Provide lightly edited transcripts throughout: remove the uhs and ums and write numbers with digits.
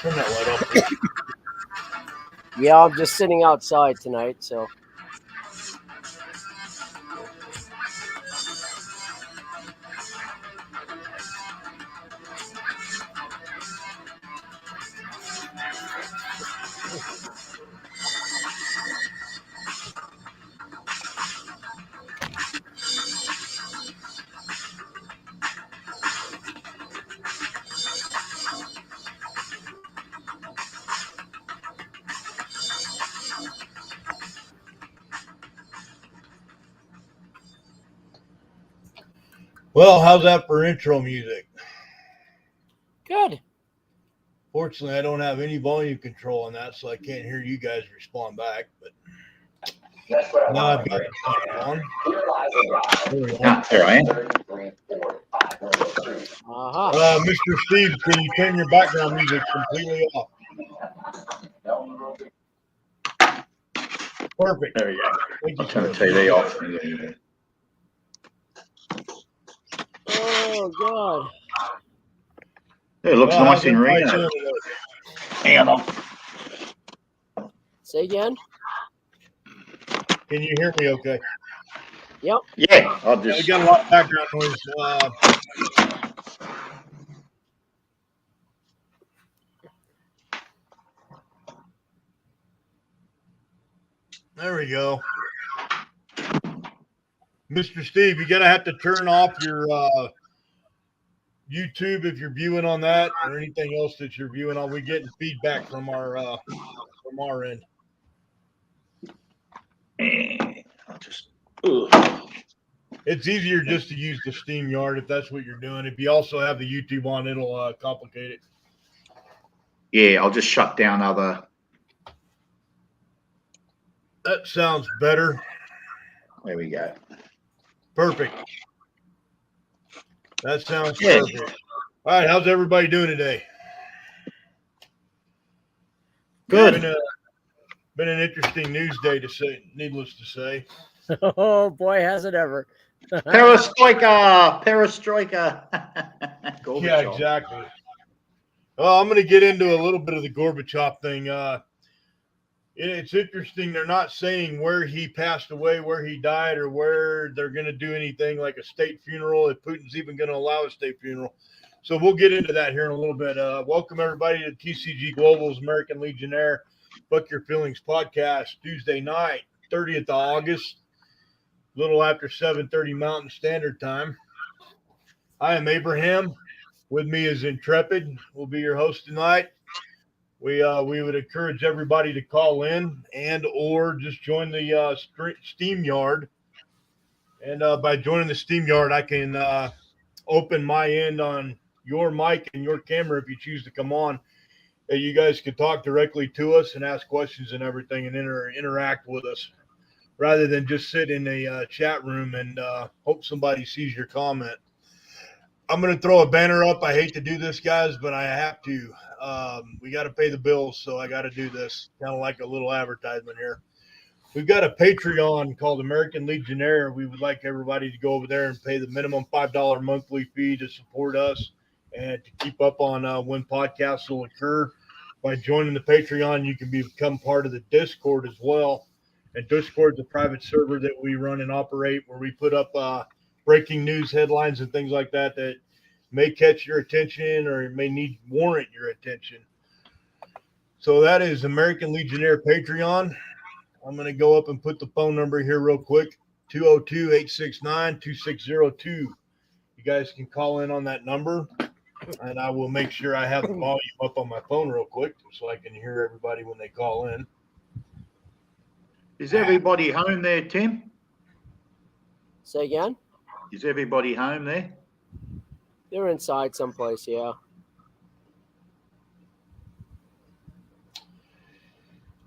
Turn that light off, please. Yeah, I'm just sitting outside tonight, so. Well, how's that for intro music? Good. Fortunately, I don't have any volume control on that, so I can't hear you guys respond back. But now I've got the volume on. There we go. Here I am. Mr. Steve, can you turn your background music completely off? Perfect. There we go. Thank you, I'll turn the sir. TV off. Oh, God. It looks Well, nice how's in everybody Reno. doing today? Hang on. Say again? Can you hear me okay? Yep. Yeah, I'll Yeah, we just. got a lot of background noise. There we go. Mr. Steve, you're going to have to turn off your YouTube if you're viewing on that or anything else that you're viewing on. We're getting feedback from our end. I'll just. Ugh. It's easier just to use the StreamYard if that's what you're doing. If you also have the YouTube on, it'll complicate it. Yeah, I'll just shut down other. That sounds better. There we go. Perfect. That sounds Yeah. perfect. All right, how's everybody doing today? Good. Been an interesting news day, to say, needless to say. Oh, boy, has it ever. Perestroika. Yeah, Gorbachev. exactly. Well, I'm going to get into a little bit of the Gorbachev thing. It's interesting. They're not saying where he passed away, where he died, or where they're going to do anything like a state funeral, if Putin's even going to allow a state funeral. So we'll get into that here in a little bit. Welcome, everybody, to TCG Global's American Legionnaire Fuck Your Feelings podcast, Tuesday night, 30th of August, a little after 7:30 Mountain Standard Time. I am Abraham. With me is Intrepid. We'll be your host tonight. We would encourage everybody to call in and or just join the StreamYard. And by joining the StreamYard, I can open my end on your mic and your camera if you choose to come on. You guys can talk directly to us and ask questions and everything and interact with us rather than just sit in a chat room and hope somebody sees your comment. I'm going to throw a banner up. I hate to do this, guys, but I have to. We got to pay the bills, so I got to do this. Kind of like a little advertisement here. We've got a Patreon called American Legionnaire. We would like everybody to go over there and pay the minimum $5 monthly fee to support us and to keep up on when podcasts will occur. By joining the Patreon, you can become part of the Discord as well. And Discord is a private server that we run and operate where we put up breaking news headlines and things like that that may catch your attention or may warrant your attention. So that is American Legionnaire Patreon. I'm going to go up and put the phone number here real quick, 202-869-2602. You guys can call in on that number, and I will make sure I have the volume up on my phone real quick so I can hear everybody when they call in. Is everybody home there, Tim? Say again? Is everybody home there? They're inside someplace, yeah.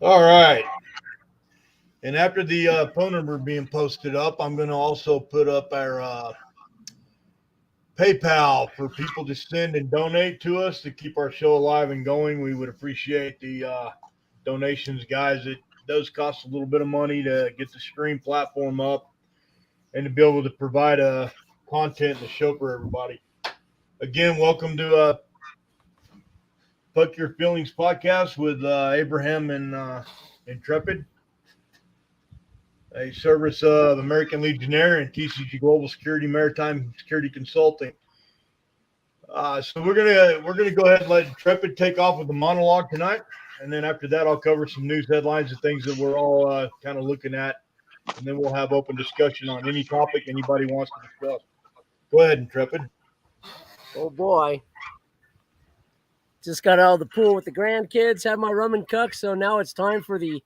All right. And after the phone number being posted up, I'm going to also put up our PayPal for people to send and donate to us to keep our show alive and going. We would appreciate the donations, guys. It does cost a little bit of money to get the stream platform up and to be able to provide content and a show for everybody. Again, welcome to Fuck Your Feelings podcast with Abraham and Intrepid, a service of American Legionnaire and TCG Global Security Maritime Security Consulting. So we're gonna go ahead and let Intrepid take off with the monologue tonight, and then after that, I'll cover some news headlines and things that we're all kind of looking at, and then we'll have open discussion on any topic anybody wants to discuss. Go ahead, Intrepid. Oh boy. Just got out of the pool with the grandkids, had my rum and cook, so now it's time for the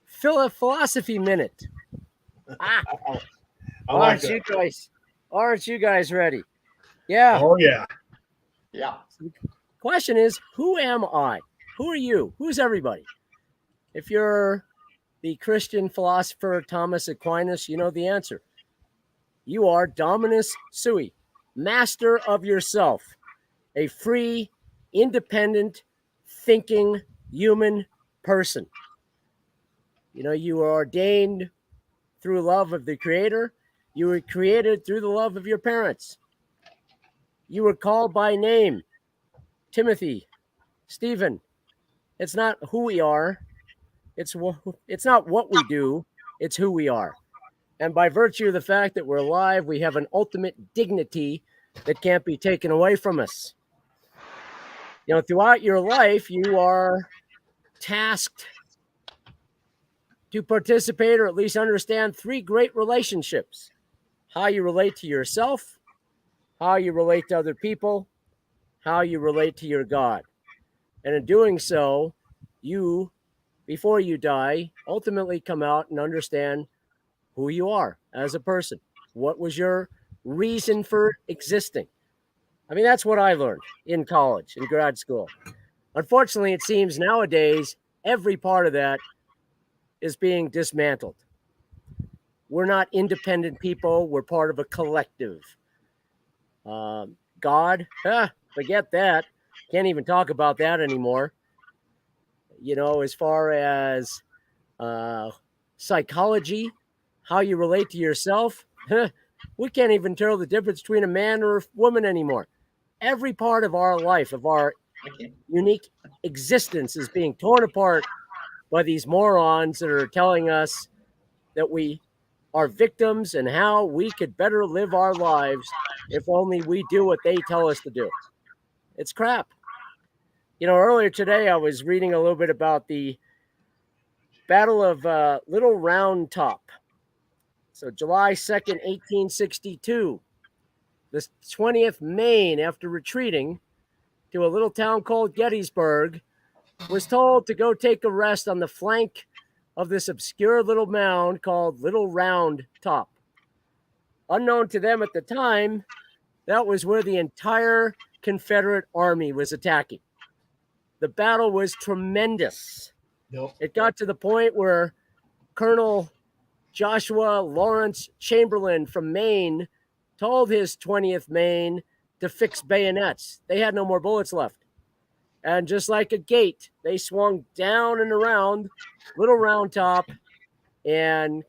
philosophy minute. Aren't you guys ready? Yeah. Oh yeah. Yeah. So the question is, who am I? Who are you? Who's everybody? If you're the Christian philosopher Thomas Aquinas, you know the answer. You are Dominus Sui, master of yourself, a free, independent, thinking human person. You know, you are ordained through love of the Creator. You were created through the love of your parents. You were called by name, Timothy, Stephen. It's not who we are. It's not what we do. It's who we are. And by virtue of the fact that we're alive, we have an ultimate dignity that can't be taken away from us. You know, throughout your life, you are tasked to participate or at least understand three great relationships: how you relate to yourself, how you relate to other people, how you relate to your God. And in doing so, you, before you die, ultimately come out and understand who you are as a person. What was your reason for existing? I mean, that's what I learned in college, in grad school. Unfortunately, it seems nowadays every part of that is being dismantled. We're not independent people. We're part of a collective. God, forget that. Can't even talk about that anymore. You know, as far as psychology, how you relate to yourself, we can't even tell the difference between a man or a woman anymore. Every part of our life, of our unique existence, is being torn apart by these morons that are telling us that we are victims and how we could better live our lives if only we do what they tell us to do. It's crap. You know, earlier today, I was reading a little bit about the Battle of Little Round Top. So July 2nd, 1862, the 20th Maine, after retreating to a little town called Gettysburg, was told to go take a rest on the flank of this obscure little mound called Little Round Top. Unknown to them at the time, that was where the entire Confederate army was attacking. The battle was tremendous. Yep. It got to the point where Colonel Joshua Lawrence Chamberlain from Maine told his 20th Maine to fix bayonets. They had no more bullets left. And just like a gate, they swung down and around Little Round Top, and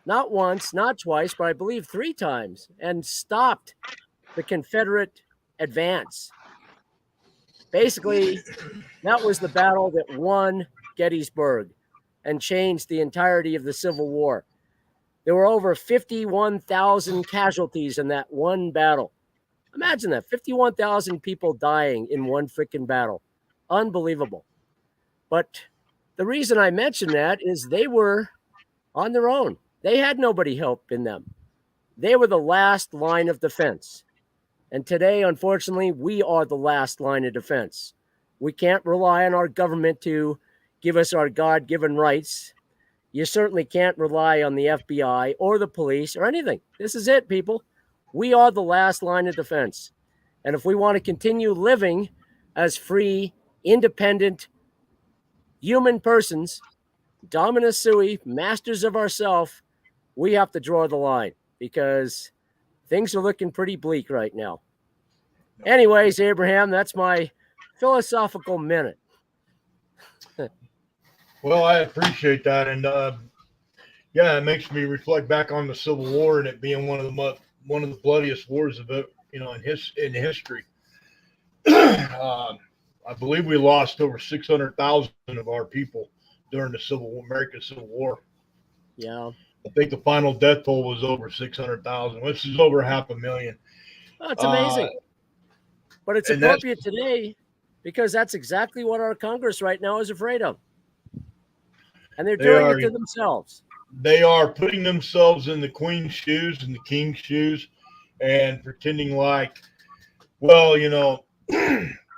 not once, not twice, but I believe 3 times, and stopped the Confederate advance. Basically, that was the battle that won Gettysburg and changed the entirety of the Civil War. There were over 51,000 casualties in that one battle. Imagine that, 51,000 people dying in one freaking battle. Unbelievable. But the reason I mention that is they were on their own. They had nobody helping them. They were the last line of defense. And today, unfortunately, we are the last line of defense. We can't rely on our government to give us our God-given rights. You certainly can't rely on the FBI or the police or anything. This is it, people. We are the last line of defense. And if we want to continue living as free, independent, human persons, Dominus Sui, masters of ourself, we have to draw the line because things are looking pretty bleak right now. Anyways, Abraham, that's my philosophical minute. Well, I appreciate that, and yeah, it makes me reflect back on the Civil War and it being one of the bloodiest wars of it, in history. I believe we lost over 600,000 of our people during the American Civil War. Yeah. I think the final death toll was over 600,000, which is over half a million. Oh, it's Uh, amazing. But it's and that's appropriate today because that's exactly what our Congress right now is afraid of. And they're they doing are it to themselves. they are putting themselves in the queen's shoes and the king's shoes and pretending like, well,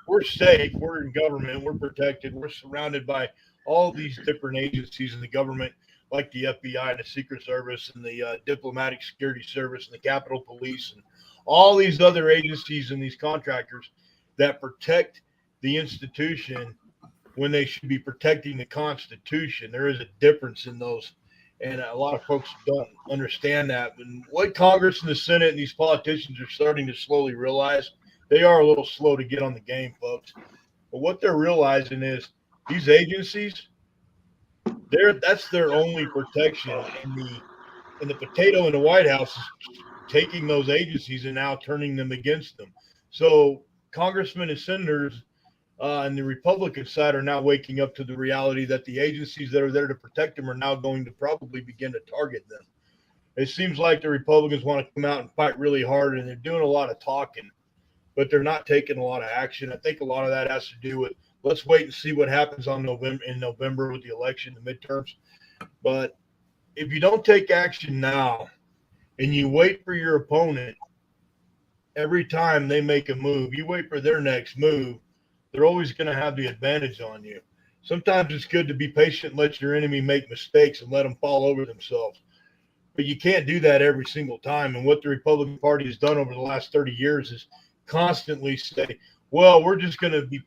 we're safe, we're in government, we're protected, we're surrounded by all these different agencies in the government, like the FBI and the Secret Service and the Diplomatic Security Service and the Capitol Police and all these other agencies and these contractors that protect the institution when they should be protecting the Constitution. There is a difference in those. And a lot of folks don't understand that. And what Congress and the Senate and these politicians are starting to slowly realize, they are a little slow to get on the game, folks. But what they're realizing is these agencies, that's their only protection. And the potato in the White House is taking those agencies and now turning them against them. So congressmen and senators and the Republican side are now waking up to the reality that the agencies that are there to protect them are now going to probably begin to target them. It seems like the Republicans want to come out and fight really hard, and they're doing a lot of talking, but they're not taking a lot of action. I think a lot of that has to do with let's wait and see what happens in November with the election, the midterms. But if you don't take action now and you wait for your opponent every time they make a move, you wait for their next move, they're always going to have the advantage on you. Sometimes it's good to be patient and let your enemy make mistakes and let them fall over themselves. But you can't do that every single time. And what the Republican Party has done over the last 30 years is constantly say, well, we're just going to be,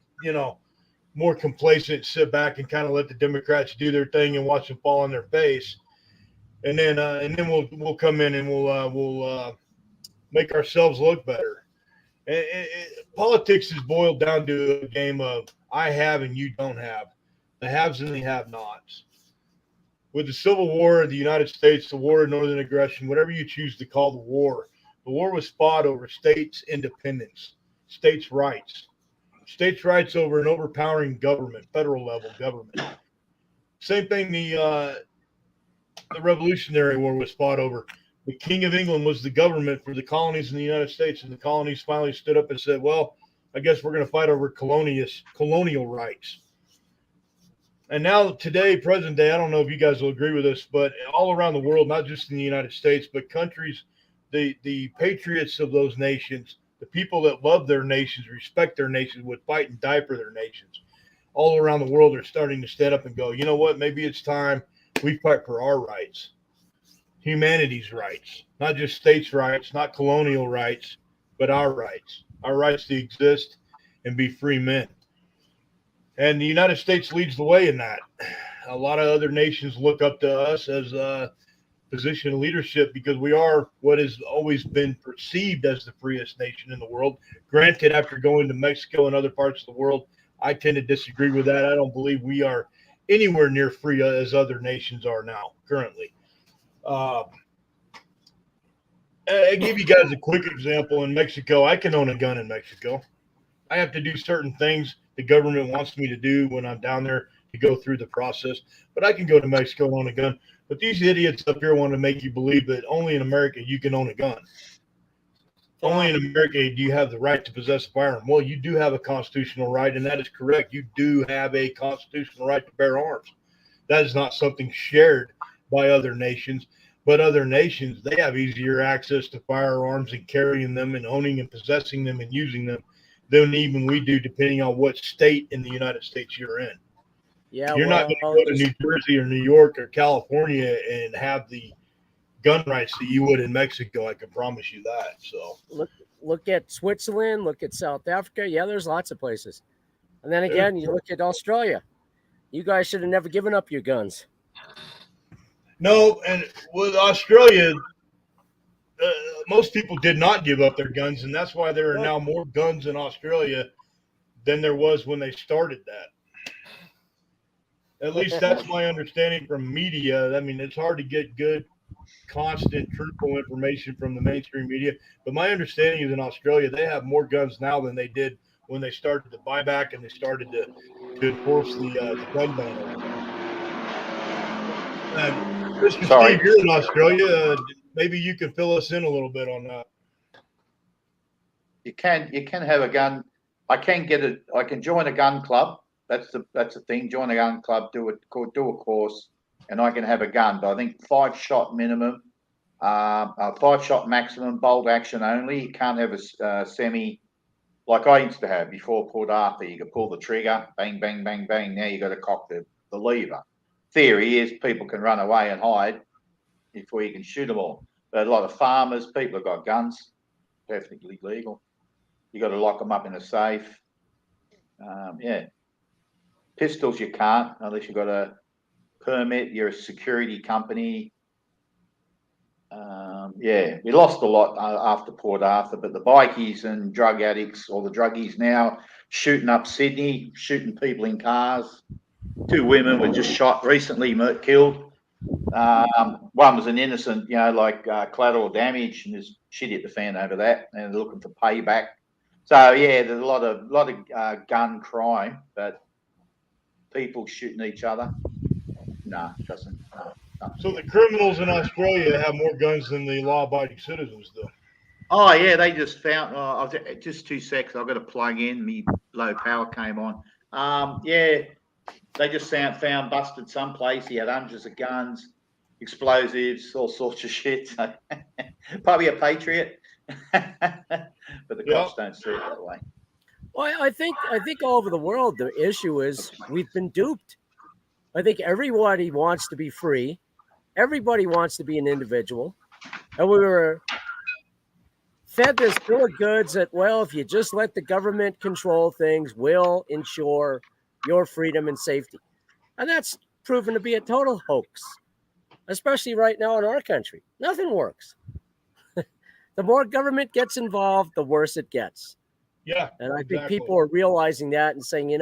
more complacent, sit back and kind of let the Democrats do their thing and watch them fall on their face. And then we'll come in and we'll make ourselves look better. Politics is boiled down to a game of I have and you don't have, the haves and the have-nots. With the Civil War, the United States, the War of Northern Aggression, whatever you choose to call the war was fought over states' independence, states' rights over an overpowering government, federal level government. Same thing. The Revolutionary War was fought over. The King of England was the government for the colonies in the United States, and the colonies finally stood up and said, well, I guess we're going to fight over colonial rights. And now today, present day, I don't know if you guys will agree with this, but all around the world, not just in the United States, but countries, the patriots of those nations, the people that love their nations, respect their nations, would fight and die for their nations. All around the world are starting to stand up and go, you know what, maybe it's time we fight for our rights. Humanity's rights, not just states' rights, not colonial rights, but our rights to exist and be free men. And the United States leads the way in that. A lot of other nations look up to us as a position of leadership because we are what has always been perceived as the freest nation in the world. Granted, after going to Mexico and other parts of the world, I tend to disagree with that. I don't believe we are anywhere near free as other nations are now currently. I give you guys a quick example. In Mexico, I can own a gun in Mexico. I have to do certain things the government wants me to do when I'm down there to go through the process, but I can go to Mexico and own a gun. But these idiots up here want to make you believe that only in America you can own a gun. Only in America do you have the right to possess a firearm. Well, you do have a constitutional right, and that is correct. You do have a constitutional right to bear arms. That is not something shared by other nations, but other nations, they have easier access to firearms and carrying them and owning and possessing them and using them than even we do, depending on what state in the United States you're in. Yeah, you're not going to go to New Jersey or New York or California and have the gun rights that you would in Mexico. I can promise you that. So look at Switzerland, look at South Africa. Yeah, there's lots of places. And then again, you look at Australia. You guys should have never given up your guns. No, and with Australia, most people did not give up their guns, and that's why there are now more guns in Australia than there was when they started that. At least that's my understanding from media. I mean, it's hard to get good, constant, truthful information from the mainstream media. But my understanding is in Australia, they have more guns now than they did when they started the buyback and they started to enforce the gun ban over there. And Mr. Sorry. Steve, you're in Australia. Maybe you can fill us in a little bit on that. You can have a gun. I can join a gun club. That's the thing. Join a gun club, do a course, and I can have a gun. But I think 5-shot minimum, 5-shot maximum, bolt action only. You can't have a semi like I used to have before Port Arthur. You could pull the trigger, bang, bang, bang, bang. Now you got to cock the lever. Theory is people can run away and hide before you can shoot them all. But a lot of farmers, people have got guns, perfectly legal. You got to lock them up in a safe. Yeah. Pistols you can't unless you've got a permit. You're a security company. Yeah, we lost a lot after Port Arthur, but the bikies and drug addicts, or the druggies now, shooting up Sydney, shooting people in cars. 2 women were just shot recently, killed. One was an innocent, like collateral damage, and there's shit hit the fan over that, and they're looking for payback. So yeah, there's a lot of gun crime, but people shooting each other, no, doesn't. No. So the criminals in Australia have more guns than the law-abiding citizens, though. Oh yeah, they just found. Just 2 secs. I've got to plug in. Me low power came on. Yeah, they just found busted someplace. He had hundreds of guns, explosives, all sorts of shit. So, probably a patriot, but the cops don't see it that way. Well, I think all over the world the issue is we've been duped. I think everybody wants to be free. Everybody wants to be an individual. And we were fed this bill of goods that, well, if you just let the government control things, we'll ensure your freedom and safety. And that's proven to be a total hoax, especially right now in our country. Nothing works. The more government gets involved, the worse it gets. Yeah. And I think people are realizing that and saying,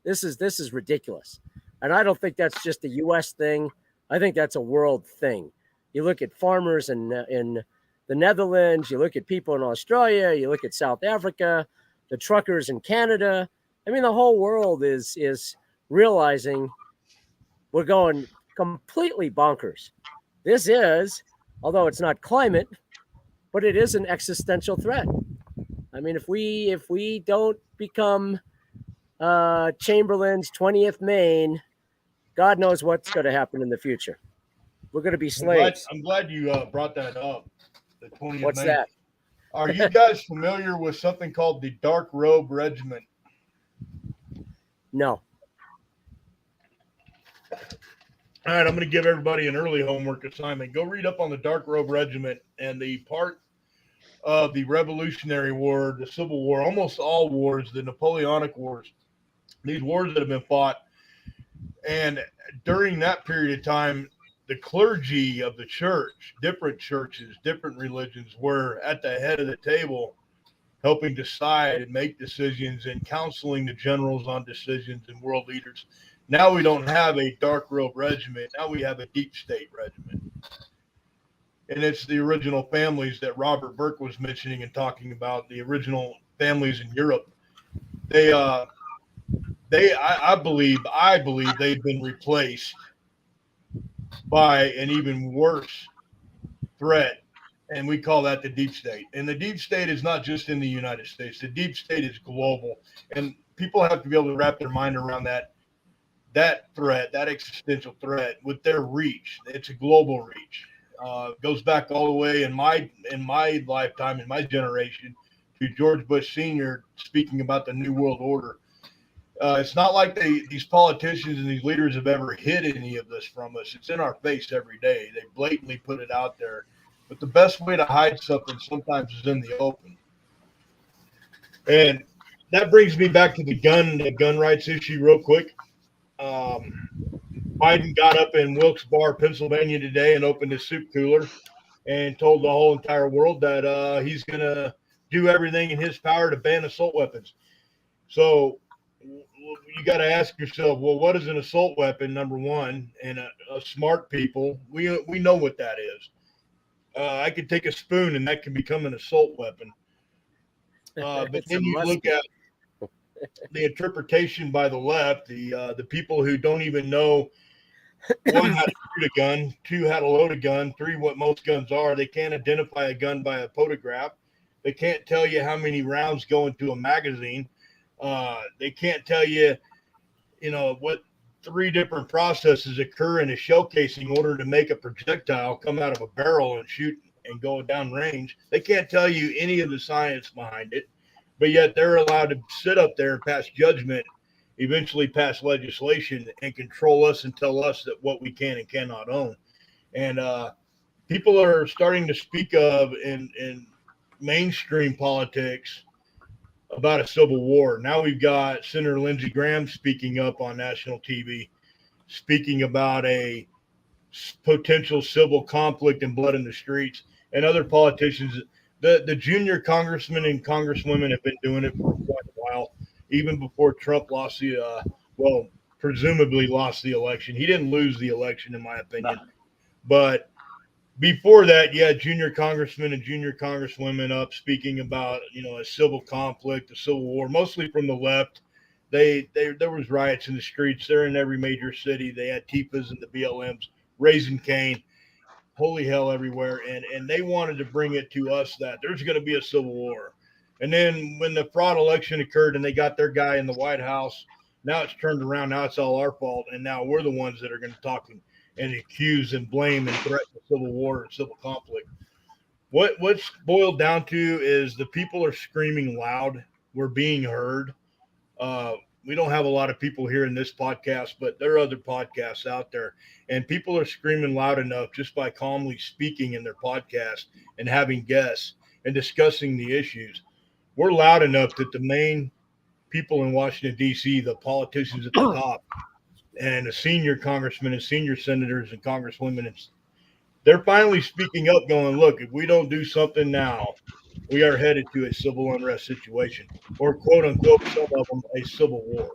this is ridiculous. And I don't think that's just a U.S. thing. I think that's a world thing. You look at farmers in the Netherlands, you look at people in Australia, you look at South Africa, the truckers in Canada. I mean, the whole world is realizing we're going completely bonkers. This is, although it's not climate, but it is an existential threat. I mean, if we don't become Chamberlain's 20th Maine, God knows what's going to happen in the future. We're going to be slaves. I'm glad you brought that up. The 20th What's Maine. that? Are you guys familiar with something called the Dark Robe Regiment? No. All right, I'm going to give everybody an early homework assignment. Go read up on the Dark Robe Regiment and the part of the Revolutionary War, the Civil War, almost all wars, the Napoleonic Wars, these wars that have been fought. And during that period of time, the clergy of the church, different churches, different religions, were at the head of the table helping decide and make decisions and counseling the generals on decisions and world leaders. Now we don't have a dark robe regiment. Now we have a deep state regiment. And it's the original families that Robert Burke was mentioning and talking about, the original families in Europe. I believe they've been replaced by an even worse threat, and we call that the deep state. And the deep state is not just in the United States. The deep state is global, and people have to be able to wrap their mind around that threat, that existential threat, with their reach. It's a global reach. Goes back all the way in my lifetime, in my generation, to George Bush Sr. speaking about the New World Order. It's not like these politicians and these leaders have ever hid any of this from us. It's in our face every day. They blatantly put it out there. But the best way to hide something sometimes is in the open. And that brings me back to the gun rights issue real quick. Biden got up in Wilkes-Barre, Pennsylvania today and opened his soup cooler and told the whole entire world that he's going to do everything in his power to ban assault weapons. So you got to ask yourself, well, what is an assault weapon? Number one, and a smart people, we know what that is. I could take a spoon, and that can become an assault weapon. But It's then a you look musket. at the interpretation by the left, the people who don't even know one how to shoot a gun, two how to load a gun, three what most guns are. They can't identify a gun by a photograph. They can't tell you how many rounds go into a magazine. They can't tell you, what three different processes occur in a shell casing in order to make a projectile come out of a barrel and shoot and go down range. They can't tell you any of the science behind it, but yet they're allowed to sit up there and pass judgment, eventually pass legislation and control us and tell us that what we can and cannot own. And people are starting to speak of in mainstream politics about a civil war. Now we've got Senator Lindsey Graham speaking up on national TV, speaking about a potential civil conflict and blood in the streets, and other politicians. The junior congressmen and congresswomen have been doing it for quite a while, even before Trump lost presumably lost the election. He didn't lose the election, in my opinion, but before that, you had junior congressmen and junior congresswomen up speaking about, a civil conflict, a civil war, mostly from the left. There was riots in the streets. They're in every major city. They had TIFAs and the BLMs raising Cain, holy hell everywhere. And they wanted to bring it to us that there's going to be a civil war. And then when the fraud election occurred and they got their guy in the White House, now it's turned around. Now it's all our fault. And now we're the ones that are going to talk and accuse and blame and threaten a civil war and civil conflict. What's boiled down to is the people are screaming loud. We're being heard. We don't have a lot of people here in this podcast, but there are other podcasts out there, and people are screaming loud enough just by calmly speaking in their podcast and having guests and discussing the issues. We're loud enough that the main people in Washington, D.C., the politicians at the top, and the senior congressmen and senior senators and congresswomen, they're finally speaking up, going, look, if we don't do something now, we are headed to a civil unrest situation, or quote unquote, some of them, a civil war.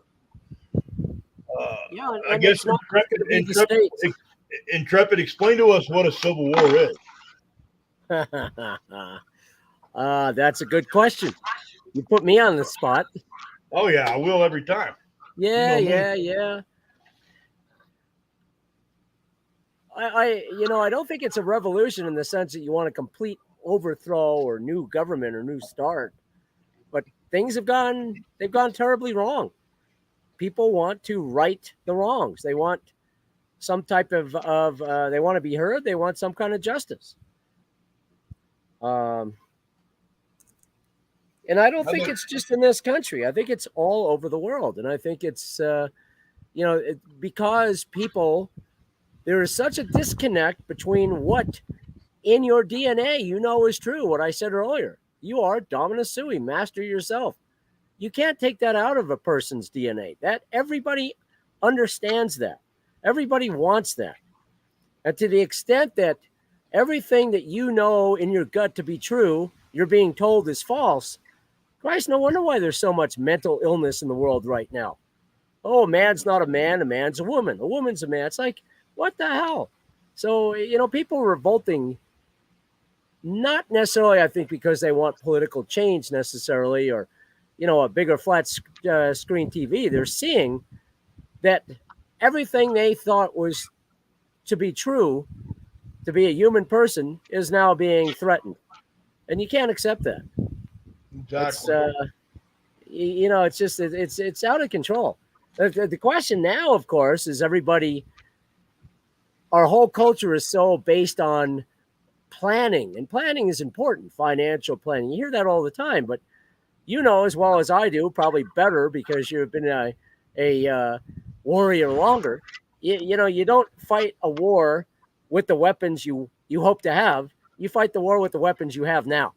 Yeah, I and guess it's not going to be the states. Intrepid, explain to us what a civil war is. That's a good question. You put me on the spot. Oh yeah, I will every time. Yeah, You know me. yeah. I don't think it's a revolution in the sense that you want a complete overthrow or new government or new start, but they've gone terribly wrong. People want to right the wrongs. They want some type of they want to be heard. They want some kind of justice. And I don't think it's just in this country. I think it's all over the world. And I think it's, because there is such a disconnect between what in your DNA is true. What I said earlier, you are Dominus Sui, master yourself. You can't take that out of a person's DNA. That everybody understands that. Everybody wants that. And to the extent that everything that you know in your gut to be true, you're being told is false, Christ, no wonder why there's so much mental illness in the world right now. Oh, a man's not a man, a man's a woman. A woman's a man. It's like, what the hell? So, people are revolting, not necessarily, I think, because they want political change necessarily, or, a bigger flat screen TV. They're seeing that everything they thought was to be true, to be a human person, is now being threatened. And you can't accept that. Exactly. It's out of control. The question now, of course, is our whole culture is so based on planning, and planning is important, financial planning. You hear that all the time, but as well as I do, probably better because you've been a warrior longer. You don't fight a war with the weapons you hope to have. You fight the war with the weapons you have now.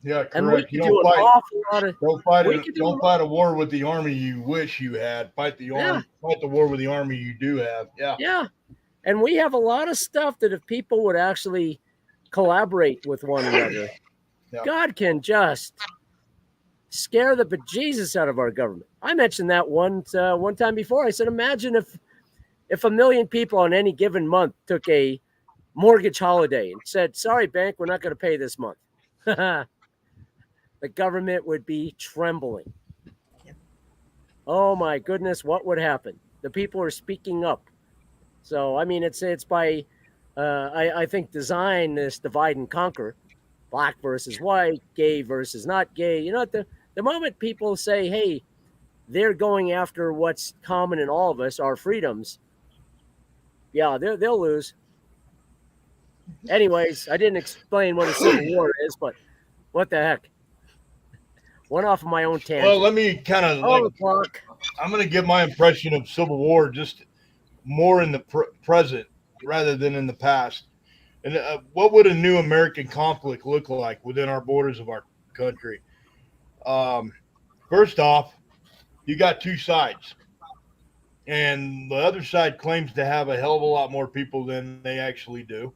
Yeah, correct. And we You can do an awful lot of. don't fight a war with the army you wish you had. Fight the war with the army you do have. Yeah. Yeah. And we have a lot of stuff that if people would actually collaborate with one another, yeah. God can just scare the bejesus out of our government. I mentioned that one time before. I said, imagine if 1 million people on any given month took a mortgage holiday and said, sorry, bank, we're not going to pay this month. The government would be trembling. Oh my goodness, what would happen? The people are speaking up. So, I mean, it's by, I think, design, this divide and conquer, black versus white, gay versus not gay. You know, the moment people say, hey, they're going after what's common in all of us, our freedoms, yeah, they'll lose. Anyways, I didn't explain what a civil war is, but what the heck? Went off of my own tangent. Well, let me kind of Oh, the clock. I'm going to give my impression of Civil War just more in the present rather than in the past. And what would a new American conflict look like within our borders of our country? First off, you got two sides, and the other side claims to have a hell of a lot more people than they actually do.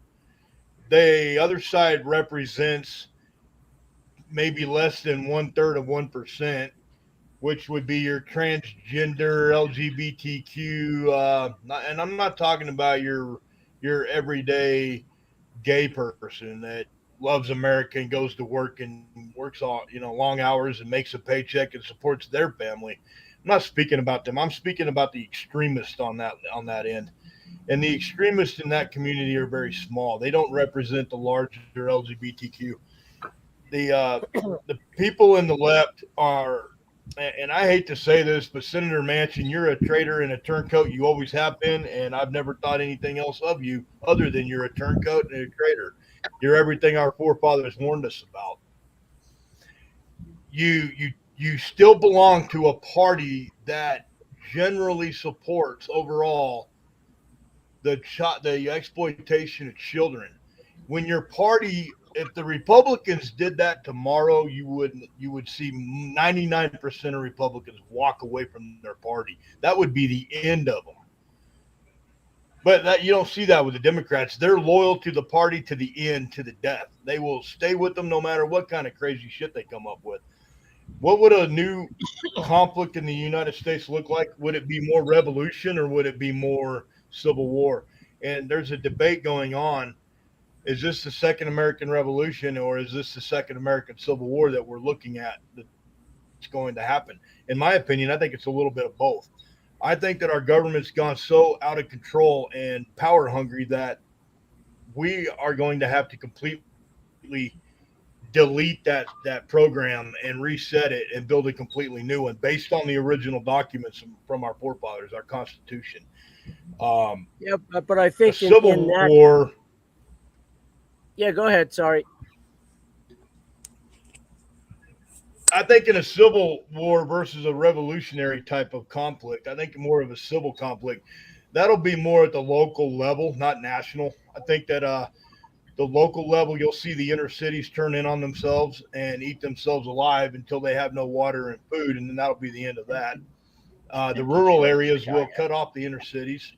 The other side represents maybe less than 1/3 of 1%, which would be your transgender LGBTQ, and I'm not talking about your everyday gay person that loves America and goes to work and works all long hours and makes a paycheck and supports their family. I'm not speaking about them. I'm speaking about the extremists on that end. And the extremists in that community are very small. They don't represent the larger LGBTQ. The people in the left are, and I hate to say this, but Senator Manchin, you're a traitor and a turncoat. You always have been, and I've never thought anything else of you other than you're a turncoat and a traitor. You're everything our forefathers warned us about. You still belong to a party that generally supports overall the exploitation of children. When your party, if the Republicans did that tomorrow, you would see 99% of Republicans walk away from their party. That would be the end of them. But you don't see that with the Democrats. They're loyal to the party to the end, to the death. They will stay with them no matter what kind of crazy shit they come up with. What would a new conflict in the United States look like? Would it be more revolution or would it be more civil war? And there's a debate going on. Is this the second American Revolution or is this the second American Civil War that we're looking at that's going to happen? In my opinion, I think it's a little bit of both. I think that our government's gone so out of control and power hungry that we are going to have to completely delete that program and reset it and build a completely new one based on the original documents from our forefathers, our Constitution. Yeah, but I think Civil War. Yeah, go ahead. Sorry. I think in a civil war versus a revolutionary type of conflict, I think more of a civil conflict. That'll be more at the local level, not national. I think that the local level, you'll see the inner cities turn in on themselves and eat themselves alive until they have no water and food, and then that'll be the end of that. The rural areas will cut off the inner cities.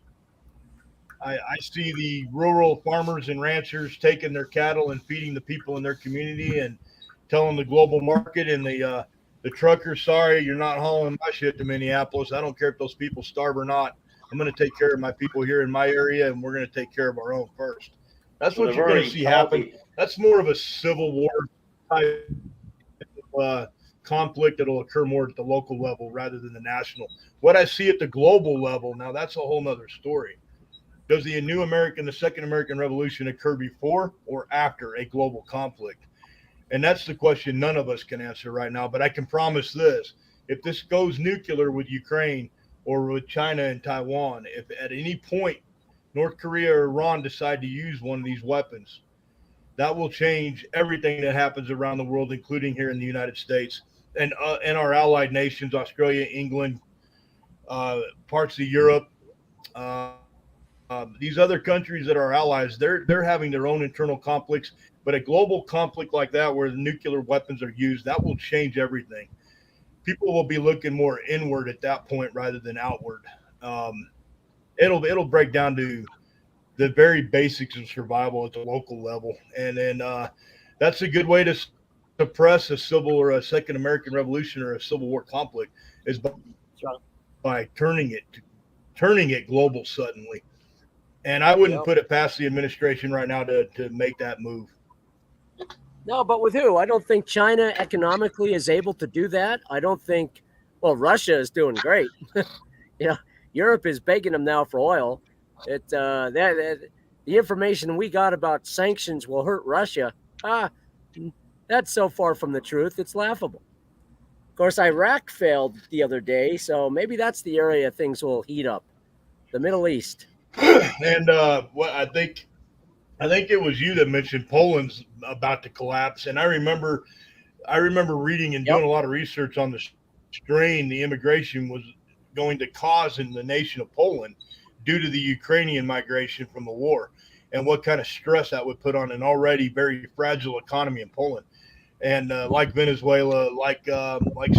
I see the rural farmers and ranchers taking their cattle and feeding the people in their community and telling the global market and the truckers, sorry, you're not hauling my shit to Minneapolis. I don't care if those people starve or not. I'm going to take care of my people here in my area, and we're going to take care of our own first. That's what you're going to see happen. That's more of a civil war type of conflict that'll occur more at the local level rather than the national. What I see at the global level, now that's a whole nother story. Does the second American Revolution occur before or after a global conflict? And that's the question none of us can answer right now. But I can promise this. If this goes nuclear with Ukraine or with China and Taiwan, if at any point North Korea or Iran decide to use one of these weapons, that will change everything that happens around the world, including here in the United States and our allied nations, Australia, England, parts of Europe. These other countries that are allies, they're having their own internal conflicts. But a global conflict like that, where the nuclear weapons are used, that will change everything. People will be looking more inward at that point rather than outward. It'll break down to the very basics of survival at the local level, and then that's a good way to suppress a civil or a second American Revolution or a Civil War conflict is by turning it global suddenly. And I wouldn't put it past the administration right now to make that move. No, but with who? I don't think China economically is able to do that. I don't think. Well, Russia is doing great. Europe is begging them now for oil. The information we got about sanctions will hurt Russia. That's so far from the truth. It's laughable. Of course, Iraq failed the other day, so maybe that's the area things will heat up. The Middle East. And what I think it was you that mentioned Poland's about to collapse. And I remember reading and doing a lot of research on the strain the immigration was going to cause in the nation of Poland due to the Ukrainian migration from the war, and what kind of stress that would put on an already very fragile economy in Poland. And like Venezuela, like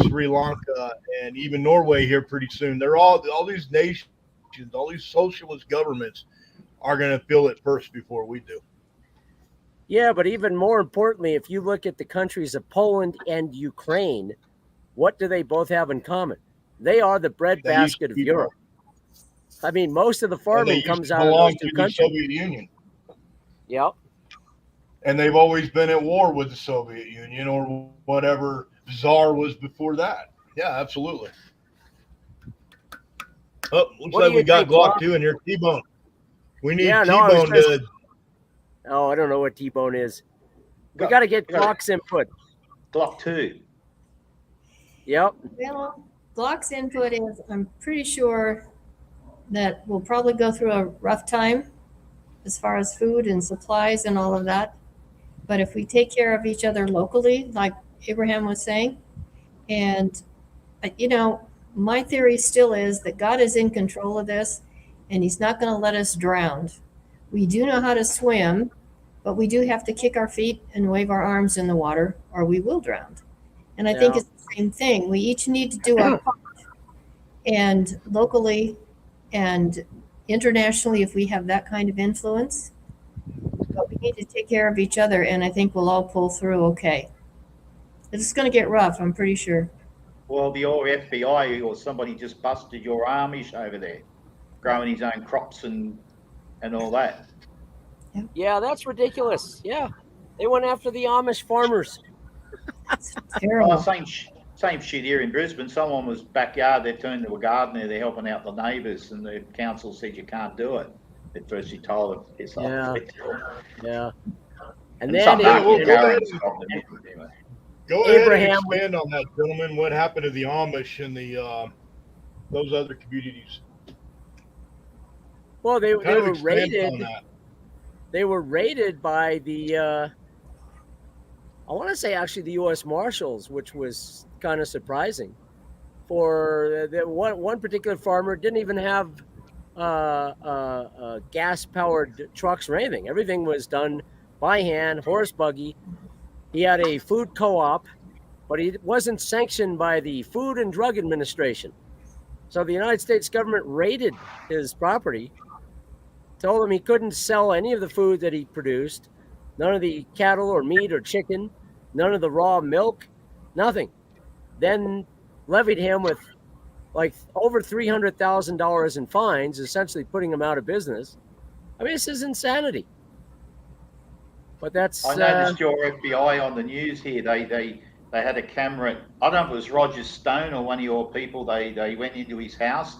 Sri Lanka, and even Norway here pretty soon, they're all these nations, all these socialist governments are going to feel it first before we do. Yeah, but even more importantly, if you look at the countries of Poland and Ukraine, what do they both have in common? They are the breadbasket of Europe. I mean, most of the farming comes out of those two countries. The Soviet Union. Yep. And they've always been at war with the Soviet Union or whatever czar was before that. Yeah, absolutely. Oh, looks like we got Glock 2 in here. T-Bone. We need T-Bone to... Oh, I don't know what T-Bone is. We got to get Glock's input. Glock 2. Yep. Well, Glock's input is, I'm pretty sure that we'll probably go through a rough time as far as food and supplies and all of that. But if we take care of each other locally, like Abraham was saying, and, my theory still is that God is in control of this and he's not going to let us drown. We do know how to swim, but we do have to kick our feet and wave our arms in the water or we will drown. And I think it's the same thing. We each need to do our part. And locally and internationally, if we have that kind of influence, but we need to take care of each other. And I think we'll all pull through okay. It's going to get rough, I'm pretty sure. Well, the old FBI or somebody just busted your Amish over there, growing his own crops and all that. Yeah, that's ridiculous. Yeah, they went after the Amish farmers. That's terrible. Oh, same shit here in Brisbane. Someone was backyard. They turned to a gardener. They're helping out the neighbours, and the council said you can't do it. At first, you told them it's off. Yeah. And then Go ahead and expand on that, gentlemen. What happened to the Amish and the those other communities? Well, they were raided. They were raided by the, I want to say actually the U.S. Marshals, which was kind of surprising. For the one particular farmer didn't even have gas-powered trucks or anything. Everything was done by hand, horse buggy. He had a food co-op, but he wasn't sanctioned by the Food and Drug Administration. So the United States government raided his property, told him he couldn't sell any of the food that he produced, none of the cattle or meat or chicken, none of the raw milk, nothing. Then levied him with like over $300,000 in fines, essentially putting him out of business. I mean, this is insanity. But that's... I noticed your FBI on the news here. They had a camera. I don't know if it was Roger Stone or one of your people. They went into his house,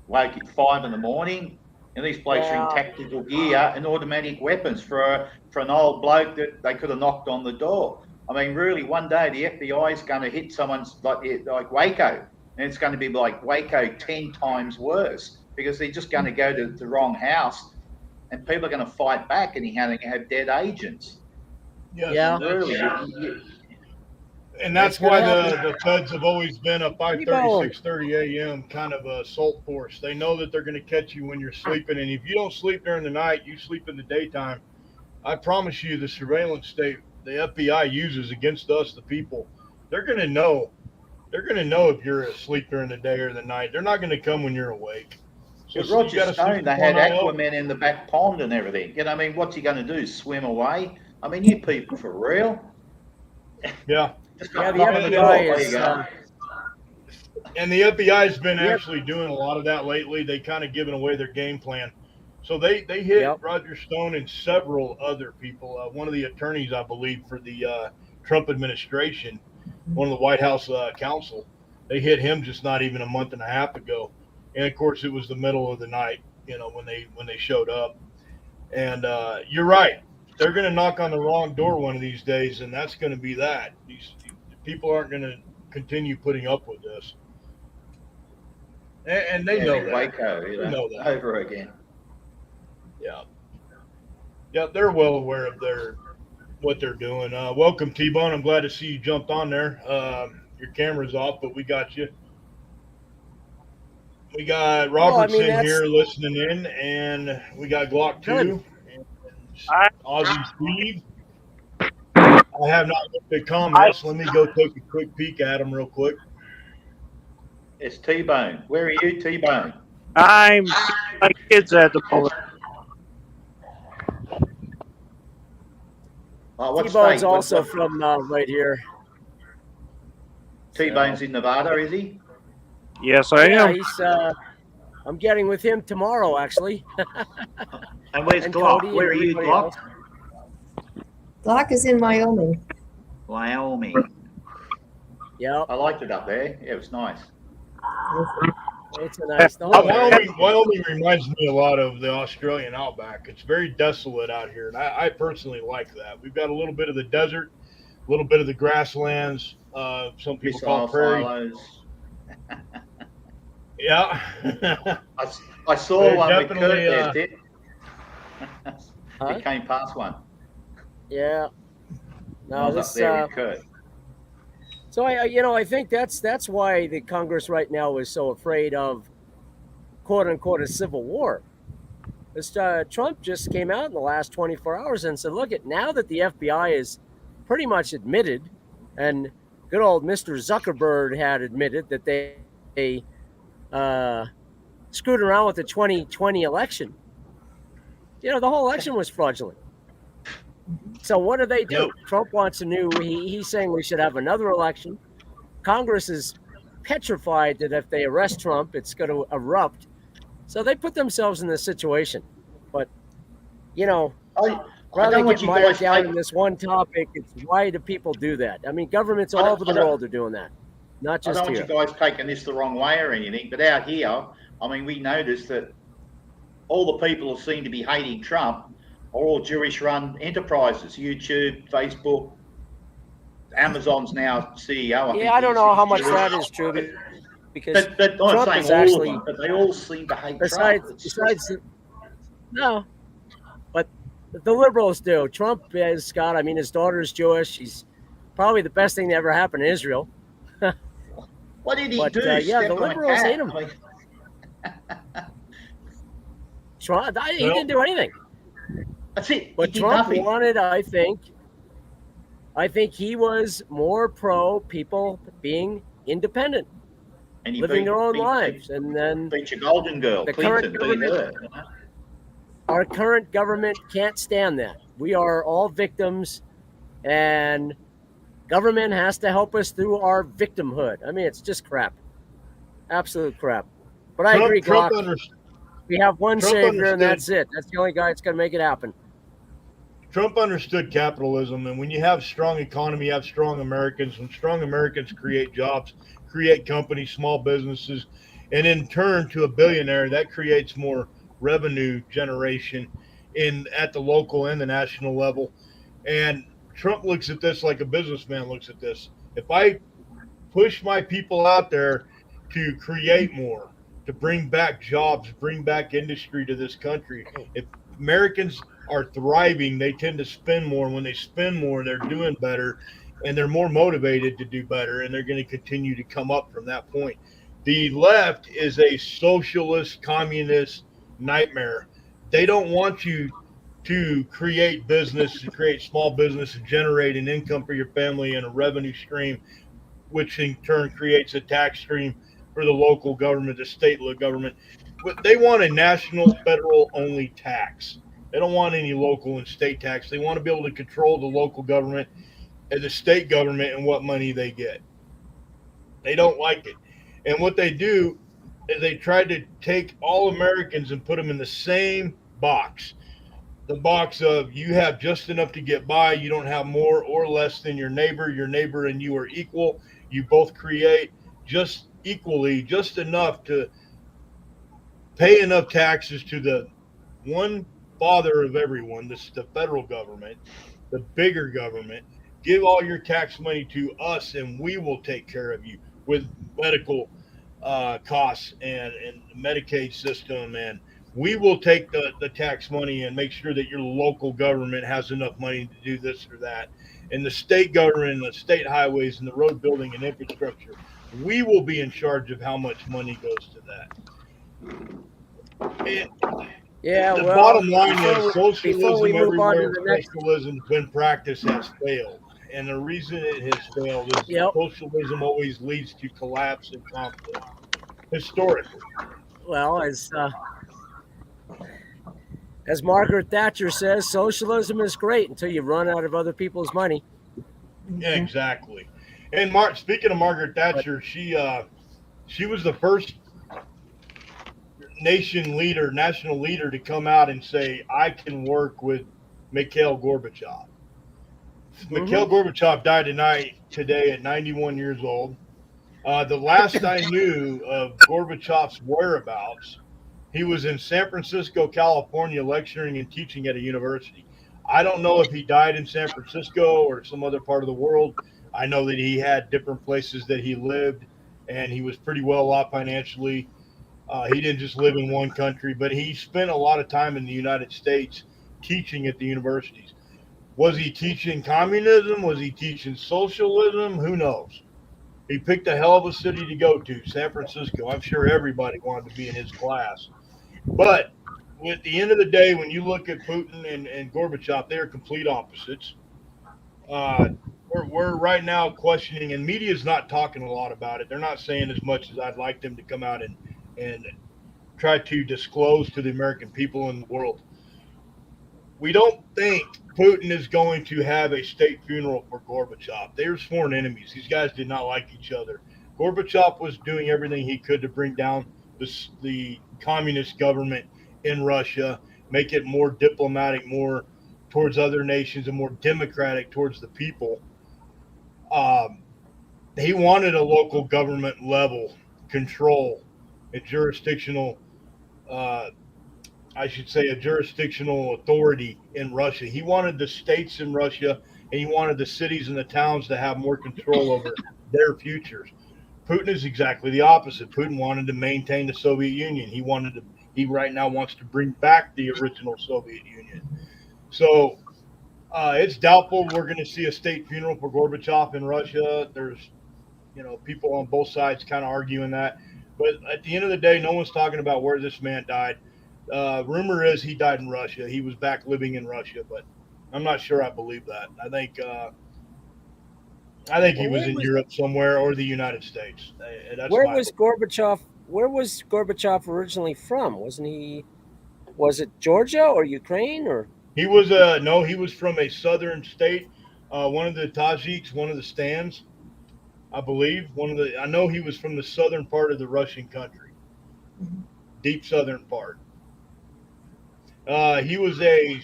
woke at 5 a.m, and these blokes are in tactical gear and automatic weapons for an old bloke that they could have knocked on the door. I mean, really, one day the FBI is going to hit someone's like Waco, and it's going to be like Waco 10 times worse because they're just going to go to the wrong house. And people are going to fight back, and you're going to have dead agents. Yes, yeah. And that's why the feds have always been a 5:30, 6:30 a.m. kind of assault force. They know that they're going to catch you when you're sleeping. And if you don't sleep during the night, you sleep in the daytime. I promise you the surveillance state the FBI uses against us, the people, they're going to know. They're going to know if you're asleep during the day or the night. They're not going to come when you're awake. With Roger Stone, they had Aquaman in the back pond and everything. I mean, what's he going to do? Swim away? I mean, you people for real? Yeah. Just Yeah, got the knocked on the door. FBI There you is. go. And the FBI's been Yep. actually doing a lot of that lately. They kind of given away their game plan. So they hit Yep. Roger Stone and several other people. One of the attorneys, I believe, for the Trump administration, one of the White House counsel, they hit him just not even a month and a half ago. And of course, it was the middle of the night, when they showed up. And you're right. They're going to knock on the wrong door one of these days, and that's going to be that. These people aren't going to continue putting up with this. And they know that. Waco, They know that. over again. Yeah. Yeah, they're well aware of what they're doing. Welcome, T-Bone. I'm glad to see you jumped on there. Your camera's off, but we got you. We got Robertson here listening in, and we got Glock 2 and Aussie Steve. I have not looked at comments. Let me go take a quick peek at them real quick. It's T-Bone. Where are you, T-Bone? I'm my kids at the moment. What T-Bone's state? also What- from right here. T-Bone's in Nevada, is he? Yes, I Yeah, am. he's. I'm getting with him tomorrow, actually. And where's And Glock? Cody Where are and you, everybody Glock? else. Glock is in Wyoming. Wyoming. Yep, I liked it up there. Yeah, it was nice. it's a nice. Wyoming reminds me a lot of the Australian outback. It's very desolate out here, and I personally like that. We've got a little bit of the desert, a little bit of the grasslands. Some people call it prairie. silos. Yeah. I saw They're one with Kurt definitely, there, Dick. Huh? He came past one. Yeah. I No, was this. up there with Kurt. So I think that's why the Congress right now is so afraid of quote unquote a civil war. This Trump just came out in the last 24 hours and said, look, now that the FBI is pretty much admitted, and good old Mr. Zuckerberg had admitted that they screwed around with the 2020 election. The whole election was fraudulent. So what do they do? Yep. Trump wants a new. He's saying we should have another election. Congress is petrified that if they arrest Trump, it's going to erupt. So they put themselves in this situation. But I rather don't want get you mired guys down take- in this one topic, it's why do people do that? I mean, governments I all don't- over the I don't- world are doing that, not I just don't want here. you guys taking this the wrong way or anything, but out here, I mean, we noticed that all the people who seem to be hating Trump are all Jewish-run enterprises. YouTube, Facebook, Amazon's now CEO. Yeah, I don't know how much Jewish. that is true because But I'm Trump not is saying all actually- of them, but they all seem to hate besides, Trump. no, but the liberals do. Trump has got. I mean, his daughter's Jewish. She's probably the best thing that ever happened to Israel. What did he But, do? yeah, Step the on a liberals cat? hate him. I mean, Trump, he didn't do anything. that's it. But he did Trump nothing. wanted, I think he was more pro people being independent, And he living their own beat- lives, and then Beat your golden girl, the Clinton. current Beat her. You know? our current government can't stand that. We are all victims, and government has to help us through our victimhood. I mean, it's just crap, absolute crap. But I agree, Glock. We have one Trump savior, understood. and that's it. That's the only guy that's going to make it happen. Trump understood capitalism, and when you have strong economy, you have strong Americans, and strong Americans create jobs, create companies, small businesses, and in turn to a billionaire, that creates more revenue generation at the local and the national level. And Trump looks at this like a businessman looks at this. If I push my people out there to create more, to bring back jobs, bring back industry to this country, if Americans are thriving, they tend to spend more. When they spend more, they're doing better, and they're more motivated to do better, and they're going to continue to come up from that point. The left is a socialist, communist nightmare. They don't want you to create business, to create small business, and generate an income for your family and a revenue stream, which in turn creates a tax stream for the local government, the state government. But they want a national, federal-only tax. They don't want any local and state tax. They want to be able to control the local government and the state government and what money they get. They don't like it. And what they do is they try to take all Americans and put them in the same box. The box of you have just enough to get by, you don't have more or less than your neighbor and you are equal. You both create just equally, just enough to pay enough taxes to the one father of everyone, this is the federal government, the bigger government. Give all your tax money to us and we will take care of you with medical costs and Medicaid system, and we will take the tax money and make sure that your local government has enough money to do this or that. And the state government and the state highways and the road building and infrastructure, we will be in charge of how much money goes to that. And Yeah, the well, bottom line before is before we socialism move on to everywhere, the next, socialism's been practiced has failed. And the reason it has failed is yep. socialism always leads to collapse and conflict, historically. Well, as Margaret Thatcher says, socialism is great until you run out of other people's money. Yeah, exactly. And speaking of Margaret Thatcher, she was the first national leader to come out and say, I can work with Mikhail Gorbachev. Mikhail Gorbachev died today at 91 years old. The last I knew of Gorbachev's whereabouts, he was in San Francisco, California, lecturing and teaching at a university. I don't know if he died in San Francisco or some other part of the world. I know that he had different places that he lived, and he was pretty well off financially. He didn't just live in one country, but he spent a lot of time in the United States teaching at the universities. Was he teaching communism? Was he teaching socialism? Who knows? He picked a hell of a city to go to, San Francisco. I'm sure everybody wanted to be in his class. But at the end of the day, when you look at Putin and Gorbachev, they are complete opposites. We're right now questioning, and media is not talking a lot about it. They're not saying as much as I'd like them to come out and try to disclose to the American people and the world. We don't think Putin is going to have a state funeral for Gorbachev. They were sworn enemies. These guys did not like each other. Gorbachev was doing everything he could to bring down the communist government in Russia, make it more diplomatic, more towards other nations, and more democratic towards the people. He wanted a local government level control, a jurisdictional I should say, a jurisdictional authority in Russia. He wanted the states in Russia and he wanted the cities and the towns to have more control over their futures. Putin is exactly the opposite. Putin wanted to maintain the Soviet Union. He right now wants to bring back the original Soviet Union. So it's doubtful we're going to see a state funeral for Gorbachev in Russia. There's, people on both sides kind of arguing that. But at the end of the day, no one's talking about where this man died. Rumor is he died in Russia. He was back living in Russia, but I'm not sure I believe that. I think he was in Europe somewhere or the United States. Where was Gorbachev originally from? Was it Georgia or Ukraine or? He was he was from a southern state, one of the Tajiks, one of the stands, I believe. I know he was from the southern part of the Russian country, deep southern part. He was a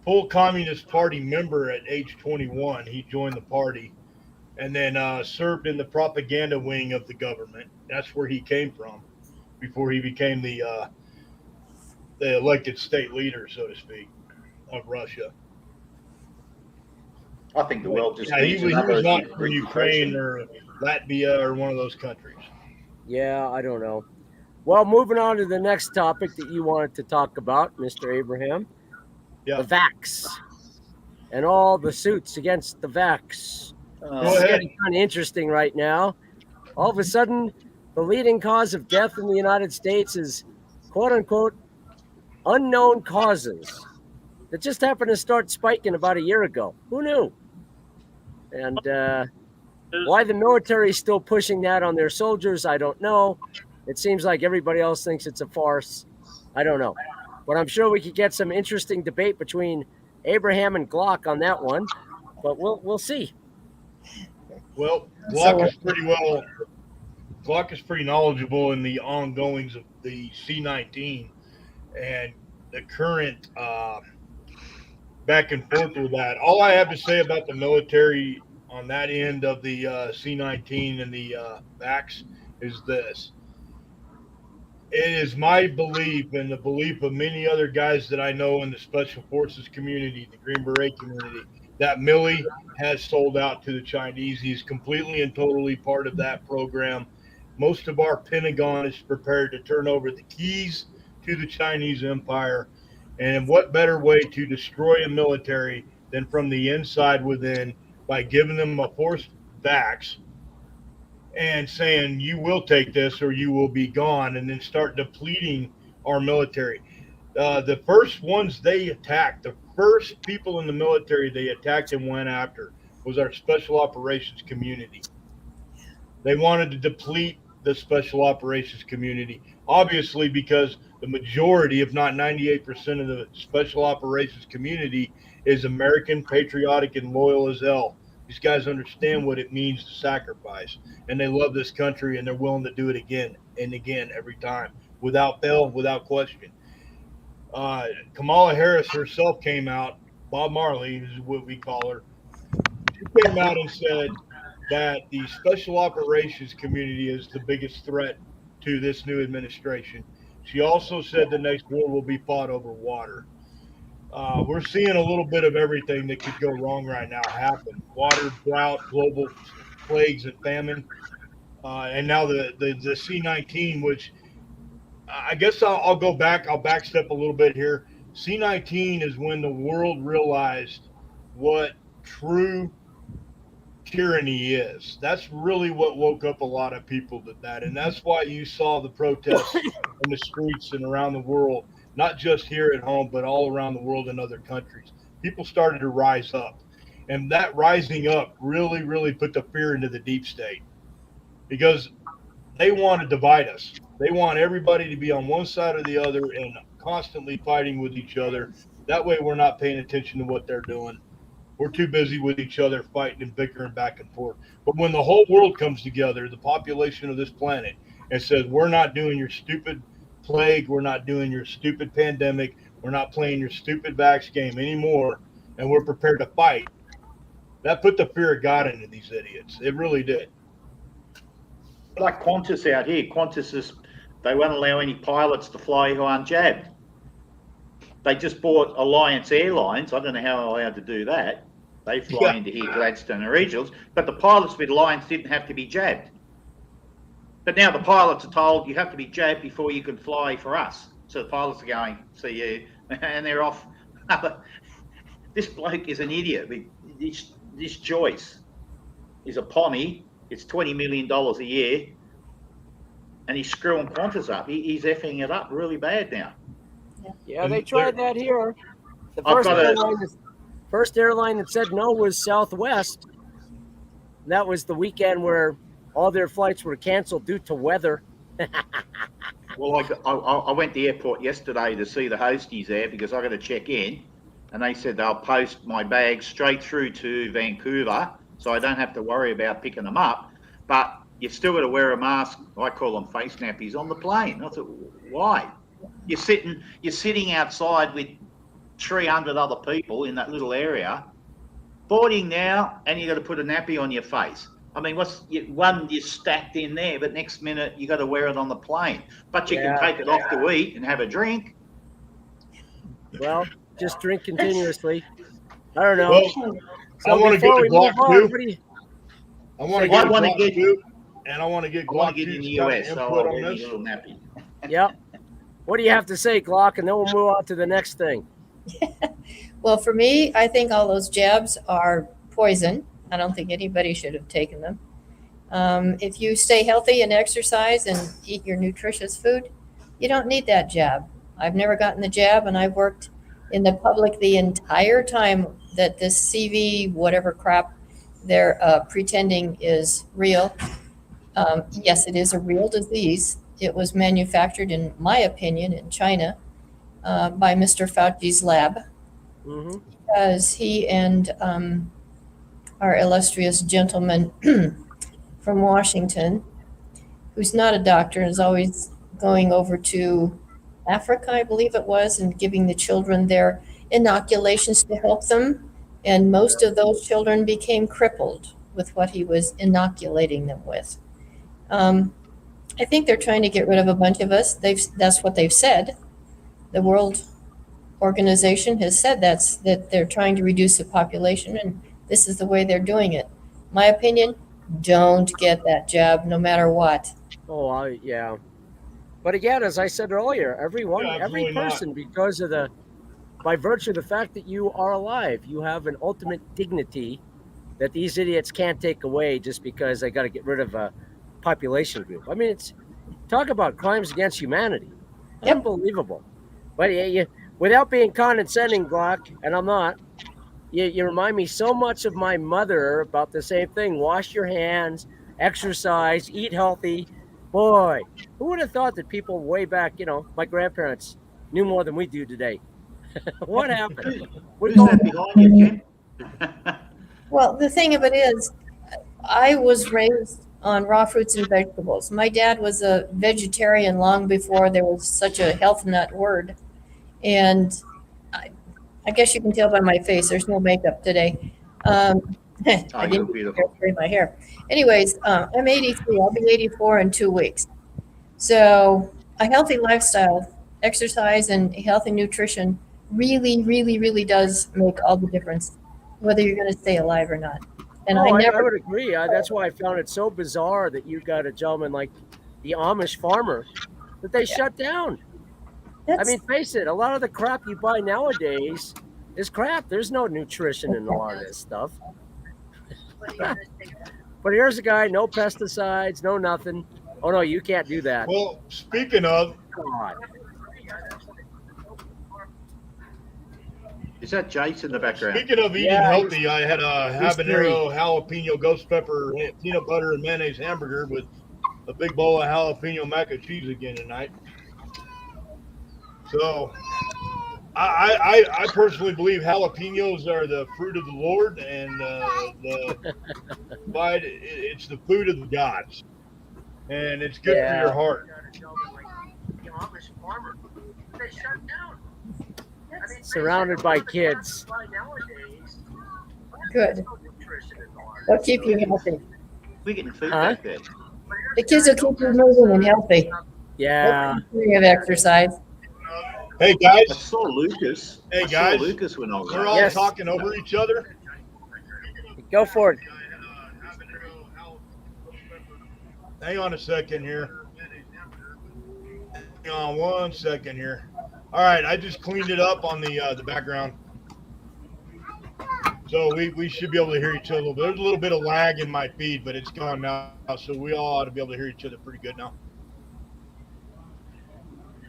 full Communist Party member at age 21. He joined the party and then served in the propaganda wing of the government. That's where he came from before he became the elected state leader, so to speak, of Russia. I think the world just he was not from Ukraine or Latvia or one of those countries. Yeah, I don't know. Well, moving on to the next topic that you wanted to talk about, Mr. Abraham. Yeah. The vax and all the suits against the vax. Go ahead. It's kind of interesting right now. All of a sudden, the leading cause of death in the United States is quote unquote unknown causes that just happened to start spiking about a year ago. Who knew? And why the military is still pushing that on their soldiers, I don't know. It seems like everybody else thinks it's a farce. I don't know. But I'm sure we could get some interesting debate between Abraham and Glock on that one. but we'll see. Well, So- Glock is pretty knowledgeable in the ongoings of the C-19 and the current back and forth with that. All I have to say about the military on that end of the C-19 and the VAX is this. It is my belief and the belief of many other guys that I know in the Special Forces community, the Green Beret community, that Milley has sold out to the Chinese. He's completely and totally part of that program. Most of our Pentagon is prepared to turn over the keys to the Chinese empire. And what better way to destroy a military than from the inside within by giving them a forced vax and saying, you will take this or you will be gone, and then start depleting our military. The first ones they attacked, the first people in the military they attacked and went after was our special operations community. They wanted to deplete the special operations community, obviously, because the majority, if not 98% of the special operations community is American, patriotic, and loyal as hell. These guys understand what it means to sacrifice, and they love this country, and they're willing to do it again and again every time, without fail, without question. Kamala Harris herself came out, Bob Marley is what we call her. She came out and said that the special operations community is the biggest threat to this new administration. She also said the next war will be fought over water. We're seeing a little bit of everything that could go wrong right now happen: water, drought, global plagues, and famine. And now the C-19, which I guess I'll go back. I'll backstep a little bit here. C-19 is when the world realized what true tyranny is. That's really what woke up a lot of people to that. And that's why you saw the protests in the streets and around the world, not just here at home, but all around the world in other countries. People started to rise up. And that rising up really, really put the fear into the deep state, because they want to divide us. They want everybody to be on one side or the other and constantly fighting with each other. That way we're not paying attention to what they're doing. We're too busy with each other fighting and bickering back and forth. But when the whole world comes together, the population of this planet, and says, we're not doing your stupid plague, we're not doing your stupid pandemic, we're not playing your stupid vax game anymore, and we're prepared to fight, that put the fear of God into these idiots. It really did. Like Qantas out here. Qantas is, they won't allow any pilots to fly who aren't jabbed. They just bought Alliance Airlines. I don't know how they're allowed to do that. They fly into here, Gladstone and regionals, but the pilots with Alliance didn't have to be jabbed. But now the pilots are told you have to be jabbed before you can fly for us. So the pilots are going, see you, and they're off. This bloke is an idiot. This Joyce is a pommy. It's $20 million a year, and he's screwing Qantas up. He's effing it up really bad now. Yeah, they tried that here. The first airline that said no was Southwest. That was the weekend where all their flights were canceled due to weather. Well, I went to the airport yesterday to see the hosties there because I got to check in, and they said they'll post my bags straight through to Vancouver, so I don't have to worry about picking them up. But you've still got to wear a mask. I call them face nappies on the plane. I thought, why? You're sitting outside with 300 other people in that little area, boarding now, and you got to put a nappy on your face. I mean, you're stacked in there, but next minute you got to wear it on the plane. But you can take it off to eat and have a drink. Well, just drink continuously. I don't know. Well, I want to get the Glock too. I want to get Glock too, and I want to get Glock too. In the US, so I'll get a little nappy. Yep. What do you have to say, Glock? And then we'll move on to the next thing. Well, for me, I think all those jabs are poison. I don't think anybody should have taken them. If you stay healthy and exercise and eat your nutritious food, you don't need that jab. I've never gotten the jab, and I've worked in the public the entire time that this CV, whatever crap they're pretending is real. Yes, it is a real disease. It was manufactured, in my opinion, in China by Mr. Fauci's lab, because he and our illustrious gentleman from Washington, who's not a doctor and is always going over to Africa, I believe it was, and giving the children their inoculations to help them. And most of those children became crippled with what he was inoculating them with. I think they're trying to get rid of a bunch of us. That's what they've said. The World Organization has said that they're trying to reduce the population, and this is the way they're doing it. My opinion, don't get that jab no matter what. Oh, yeah. But again, as I said earlier, every absolutely person, by virtue of the fact that you are alive, you have an ultimate dignity that these idiots can't take away just because they got to get rid of a population group. I mean, talk about crimes against humanity. Yep. Unbelievable. But without being condescending, Glock, and I'm not, you remind me so much of my mother about the same thing. Wash your hands, exercise, eat healthy. Boy, who would have thought that people way back, my grandparents knew more than we do today? What happened? Who's that behind you, Ken? Well, the thing of it is, I was raised on raw fruits and vegetables. My dad was a vegetarian long before there was such a health nut word. And I guess you can tell by my face, there's no makeup today. I you're beautiful. spray my hair. Anyways, I'm 83. I'll be 84 in 2 weeks. So a healthy lifestyle, exercise, and healthy nutrition really, really, really does make all the difference, whether you're going to stay alive or not. And I would agree. That's why I found it so bizarre that you got a gentleman like the Amish farmer that they shut down. I mean, face it, a lot of the crap you buy nowadays is crap. There's no nutrition in a lot of this stuff. But here's a guy, no pesticides, no nothing. Oh, no, you can't do that. Well, speaking of, God. Is that Jace in the background? Speaking of eating healthy, I had a habanero, jalapeno, ghost pepper, peanut butter, and mayonnaise hamburger with a big bowl of jalapeno mac and cheese again tonight. So, I personally believe jalapenos are the fruit of the Lord, and it's the food of the gods, and it's good for your heart. Surrounded by kids. Good. They'll keep you healthy. We're getting food back there. The kids will keep you moving and healthy. Yeah. Plenty of exercise. Hey guys. I saw Lucas. Hey I saw guys. Lucas when I was We're all talking over each other. Go for it. Hang on a second here. Hang on 1 second here. All right, I just cleaned it up on the background. So we should be able to hear each other a little bit. There's a little bit of lag in my feed, but it's gone now. So we all ought to be able to hear each other pretty good now.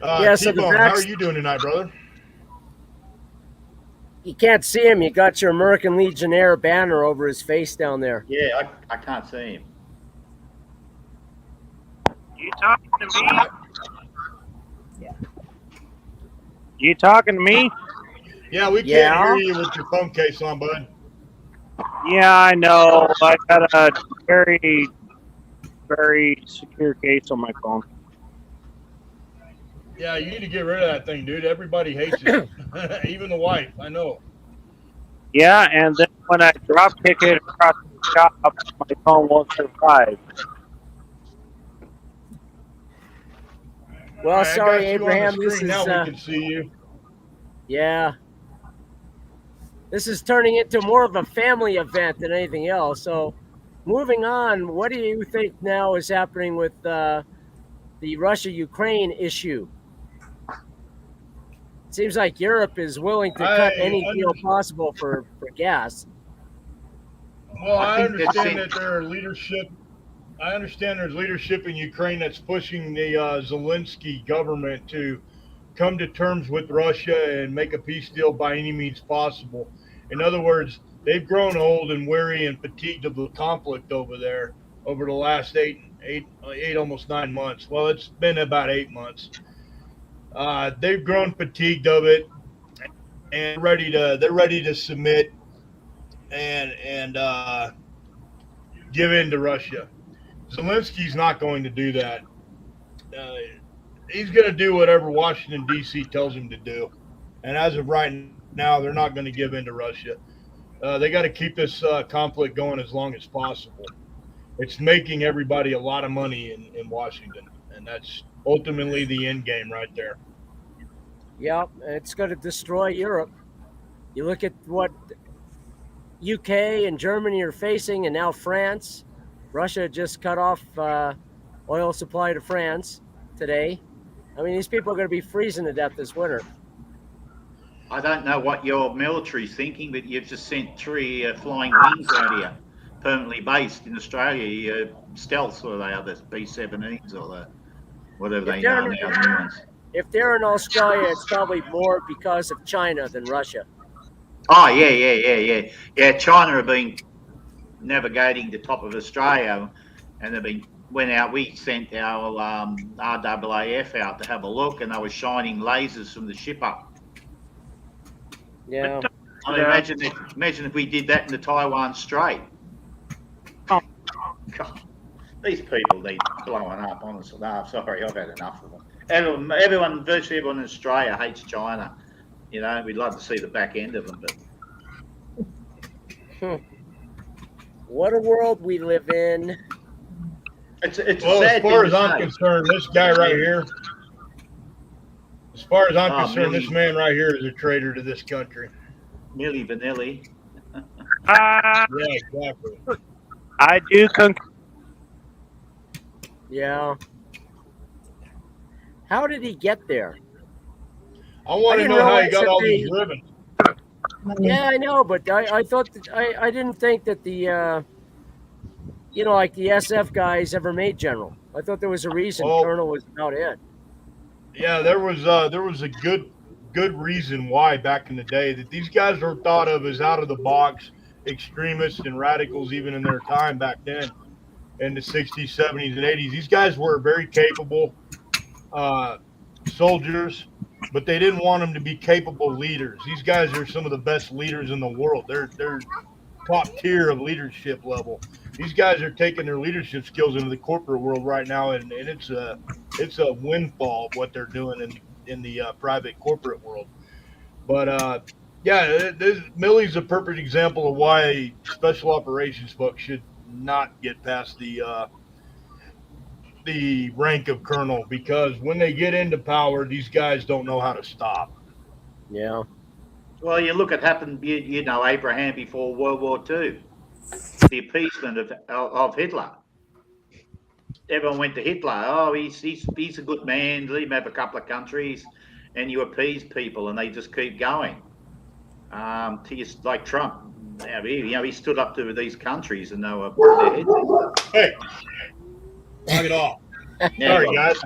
So T-Bone, how are you doing tonight, brother? You can't see him. You got your American Legionnaire banner over his face down there. Yeah, I can't see him. You talking to me? You talking to me? Yeah, we can't hear you with your phone case on, bud. Yeah, I know. I got a very, very secure case on my phone. Yeah, you need to get rid of that thing, dude. Everybody hates it. Even the wife, I know. Yeah, and then when I drop kick it across the shop, my phone won't survive. Well, Right, sorry, I got you Abraham. on the This screen is now we can see you. Yeah. This is turning into more of a family event than anything else. So, moving on, what do you think now is happening with the Russia-Ukraine issue? It seems like Europe is willing to cut any deal possible for gas. Well, I understand that there's leadership in Ukraine that's pushing the Zelensky government to come to terms with Russia and make a peace deal by any means possible. In other words, they've grown old and weary and fatigued of the conflict over there over the last eight, almost 9 months. Well, it's been about 8 months. They've grown fatigued of it and they're ready to submit and give in to Russia. Zelensky's not going to do that. Uh, he's going to do whatever Washington D.C. tells him to do, and as of right now, they're not going to give in to Russia. They got to keep this conflict going as long as possible. It's making everybody a lot of money in Washington, and that's ultimately the end game right there. Yep, it's going to destroy Europe. You look at what UK and Germany are facing, and now France. Russia just cut off oil supply to France today. I mean, these people are going to be freezing to death this winter. I don't know what your military's thinking, but you've just sent 3 flying wings out here, permanently based in Australia. Stealths, or they are the B-17s, or the whatever they are now, new ones. If they're in Australia, it's probably more because of China than Russia. Oh, yeah. China have been navigating the top of Australia, and they've been we sent our RAAF out to have a look, and they were shining lasers from the ship up. Yeah. I mean, imagine if we did that in the Taiwan Strait. Oh. God, these people need blowing up, honestly. No, sorry, I've had enough of them. Virtually everyone in Australia hates China. You know, we'd love to see the back end of them, but What a world we live in. it's a Well, sad as far thing as to I'm say. concerned, this guy right here, as far as I'm Oh, concerned, Millie. this man right here is a traitor to this country. Milli Vanilli. Yeah, exactly. I do concur. Yeah. How did he get there? I want to didn't know how he realize got that all they- these ribbons. Yeah, I know, but I thought that I didn't think that the like the SF guys ever made general. I thought there was a reason Oh. colonel was about it. Yeah, there was a good reason why back in the day that these guys were thought of as out of the box extremists and radicals even in their time back then in the 60s, 70s, and 80s. These guys were very capable soldiers, but they didn't want them to be capable leaders. These guys are some of the best leaders in the world. They're top tier of leadership level. These guys are taking their leadership skills into the corporate world right now, and it's a windfall of what they're doing in the private corporate world. But Millie's a perfect example of why special operations folks should not get past the rank of colonel, because when they get into power, these guys don't know how to stop. Yeah. Well, you look at happened, you know, Abraham before World War II, the appeasement of Hitler. Everyone went to Hitler. Oh, he's a good man. Let him have a couple of countries, and you appease people, and they just keep going. Like Trump, he stood up to these countries, and they were putting their heads in. Hey, knock it off. Yeah, Sorry, well, guys.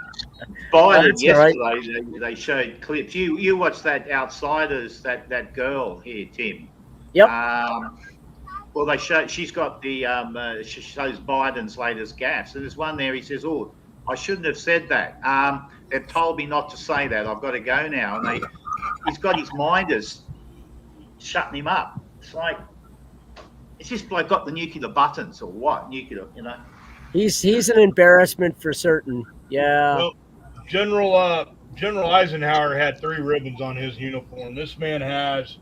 Biden That's all right. yesterday, they showed clips. You watched that Outsiders, that girl here, Tim. Yep. Well, they show she's got the she shows Biden's latest gaffes, and there's one there. He says, "Oh, I shouldn't have said that. They've told me not to say that. I've got to go now." And he's got his minders shutting him up. It's like, is this bloke got the nuclear buttons or what? Nuclear, you know. He's an embarrassment for certain. Yeah. Well, General Eisenhower had 3 ribbons on his uniform. This man has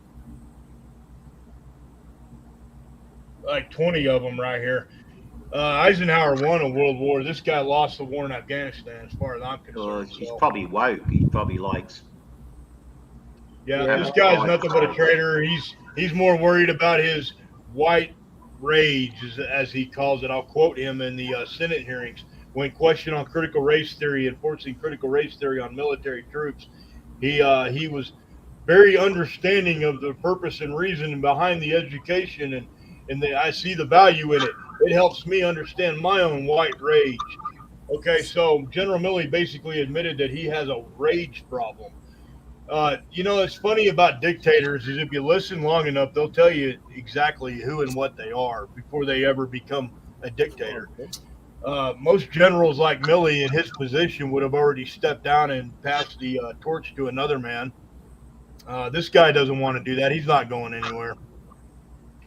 like 20 of them right here. Eisenhower won a world war. This guy lost the war in Afghanistan, as far as I'm concerned. He's So, probably woke. He probably likes. yeah, this guy's nothing but a traitor. He's more worried about his white rage, as he calls it. I'll quote him in the Senate hearings when questioned on critical race theory, enforcing critical race theory on military troops. He was very understanding of the purpose and reason behind the education, and I see the value in it. It helps me understand my own white rage. Okay, so General Milley basically admitted that he has a rage problem. It's funny about dictators is if you listen long enough, they'll tell you exactly who and what they are before they ever become a dictator. Most generals like Milley in his position would have already stepped down and passed the torch to another man. This guy doesn't want to do that. He's not going anywhere.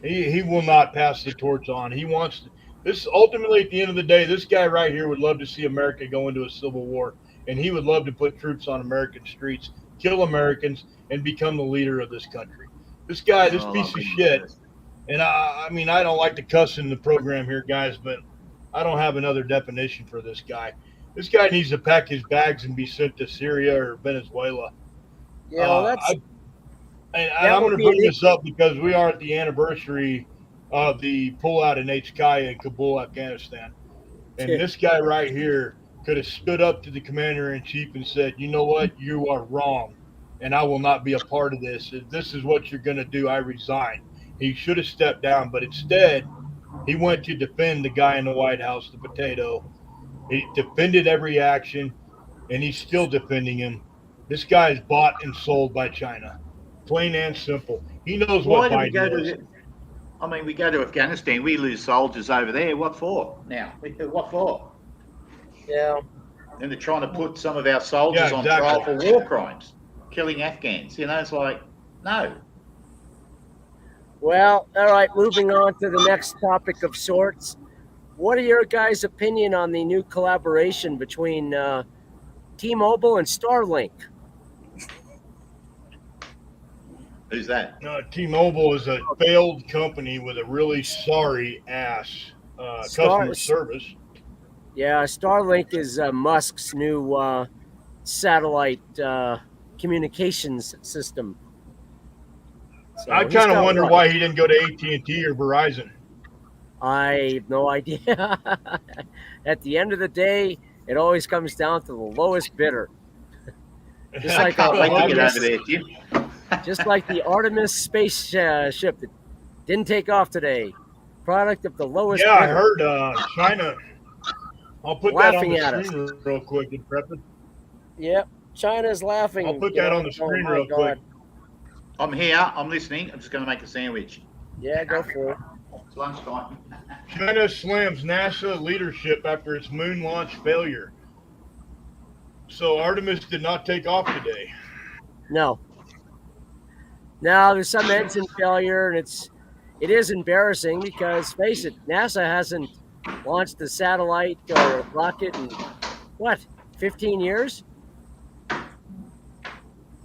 He will not pass the torch on. He wants this ultimately at the end of the day. This guy right here would love to see America go into a civil war, and he would love to put troops on American streets, kill Americans, and become the leader of this country. This guy, this Oh, piece of lovely. shit. And I mean, I don't like to cuss in the program here, guys, but I don't have another definition for this guy. This guy needs to pack his bags and be sent to Syria or Venezuela. Yeah, well, And that I'm would going to be bring an this up because we are at the anniversary of the pullout in HKIA in Kabul, Afghanistan. And this guy right here could have stood up to the commander in chief and said, you know what, you are wrong. And I will not be a part of this. If this is what you're going to do, I resign. He should have stepped down, but instead, he went to defend the guy in the White House, the potato. He defended every action, and he's still defending him. This guy is bought and sold by China. Plain and simple. He knows Why what do we go Biden is. to? I mean, we go to Afghanistan. We lose soldiers over there. What for? Now, what for? yeah. And they're trying to put some of our soldiers Yeah, on trial exactly. for war crimes, killing Afghans. You know, it's like, no. Well, all right. Moving on to the next topic of sorts. What are your guys' opinion on the new collaboration between T-Mobile and Starlink? Who's that? T-Mobile is a failed company with a really sorry ass customer service. Yeah, Starlink is Musk's new satellite communications system. So I kind of wonder why he didn't go to AT&T or Verizon. I have no idea. At the end of the day, it always comes down to the lowest bidder. Just like Can't wait to get Artemis, over there, Jim. just like the Artemis space ship that didn't take off today. Product of the lowest Yeah, I bidder. heard China. I'll put Laughing that at on us. the screen real quick, Intrepid. Yep, China's laughing. I'll put you that know, on the oh screen my real quick. God. I'm here. I'm listening. I'm just going to make a sandwich. Yeah, go for it. It's lunchtime. China slams NASA leadership after its moon launch failure. So Artemis did not take off today. No. Now there's some engine failure, and it is embarrassing because face it, NASA hasn't launched a satellite or a rocket in what, 15 years?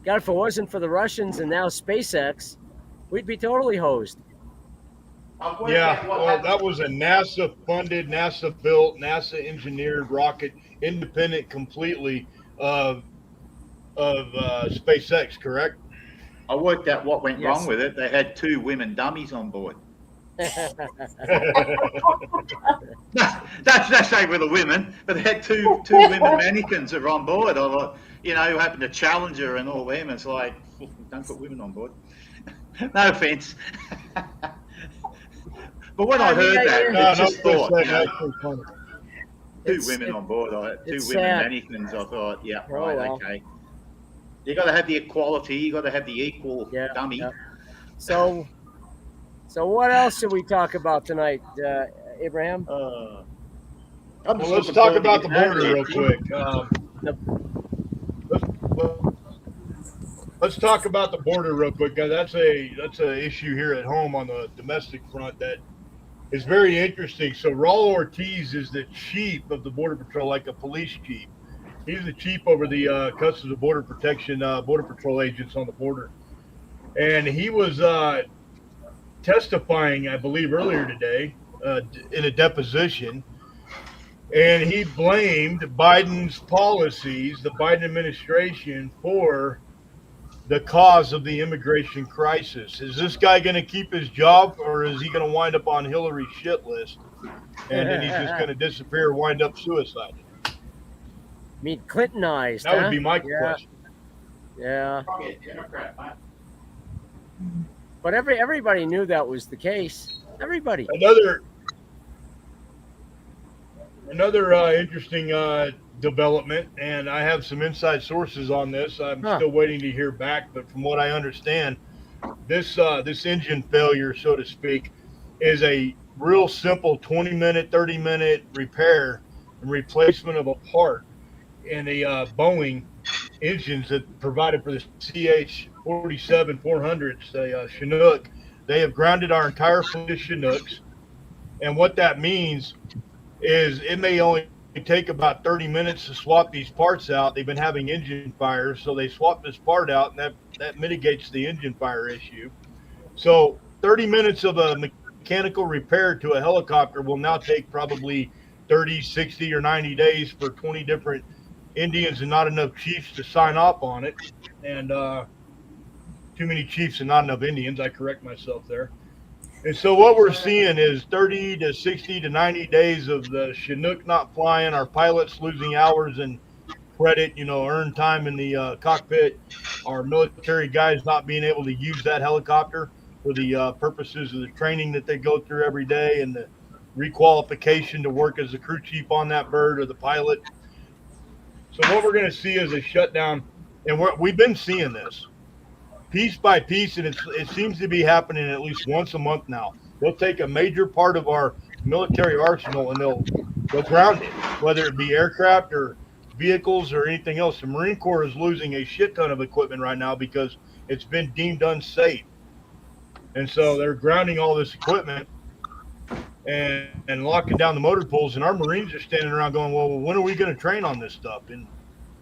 God, if it wasn't for the Russians and now SpaceX, we'd be totally hosed. Yeah, well, that was a NASA-funded, NASA-built, NASA-engineered rocket, independent completely of SpaceX, correct? I worked out what went Yes. wrong with it. They had 2 women dummies on board. That's ain't with the women, but they had two women mannequins that were on board. I thought, you know, who happened to Challenger and all them. It's like, don't put women on board. No offense. But when I heard that, I just thought, you know, actually funny. two women on board, two it's women sad. mannequins. I thought, yeah, Oh, right, well. okay. You got to have the equality. You got to have the equal dummy. Yeah. So what else should we talk about tonight, Abraham? Well, let's talk about the border real quick. Let's talk about the border real quick. That's a issue here at home on the domestic front that is very interesting. So Raul Ortiz is the chief of the Border Patrol, like a police chief. He's the chief over the Customs and Border Protection, Border Patrol agents on the border. And he was testifying, I believe, earlier today in a deposition. And he blamed Biden's policies, the Biden administration, for the cause of the immigration crisis. Is this guy going to keep his job, or is he going to wind up on Hillary's shit list? And then he's just going to disappear, wind up suicide? I mean, Clintonized. That would be my question. Yeah. Probably a Democrat, mate. But everybody knew that was the case. Everybody. Another interesting development, and I have some inside sources on this. I'm still waiting to hear back, but from what I understand, this engine failure, so to speak, is a real simple 20-minute, 30-minute repair and replacement of a part in the Boeing engines that provided for the CH-47-400s, the Chinook They have grounded our entire fleet of Chinooks. And what that means is it may only take about 30 minutes to swap these parts out. They've been having engine fires, so they swap this part out, and that mitigates the engine fire issue. So 30 minutes of a mechanical repair to a helicopter will now take probably 30, 60, or 90 days for 20 different Indians and not enough chiefs to sign off on it. And too many chiefs and not enough Indians. I correct myself there. And so what we're seeing is 30 to 60 to 90 days of the Chinook not flying, our pilots losing hours in credit, earned time in the cockpit, our military guys not being able to use that helicopter for the purposes of the training that they go through every day and the requalification to work as the crew chief on that bird or the pilot. So what we're going to see is a shutdown, and we've been seeing this piece by piece, and it seems to be happening at least once a month now. They'll take a major part of our military arsenal and they'll ground it, whether it be aircraft or vehicles or anything else. The Marine Corps is losing a shit ton of equipment right now because it's been deemed unsafe. And so they're grounding all this equipment and locking down the motor pools, and our Marines are standing around going, well, when are we going to train on this stuff? And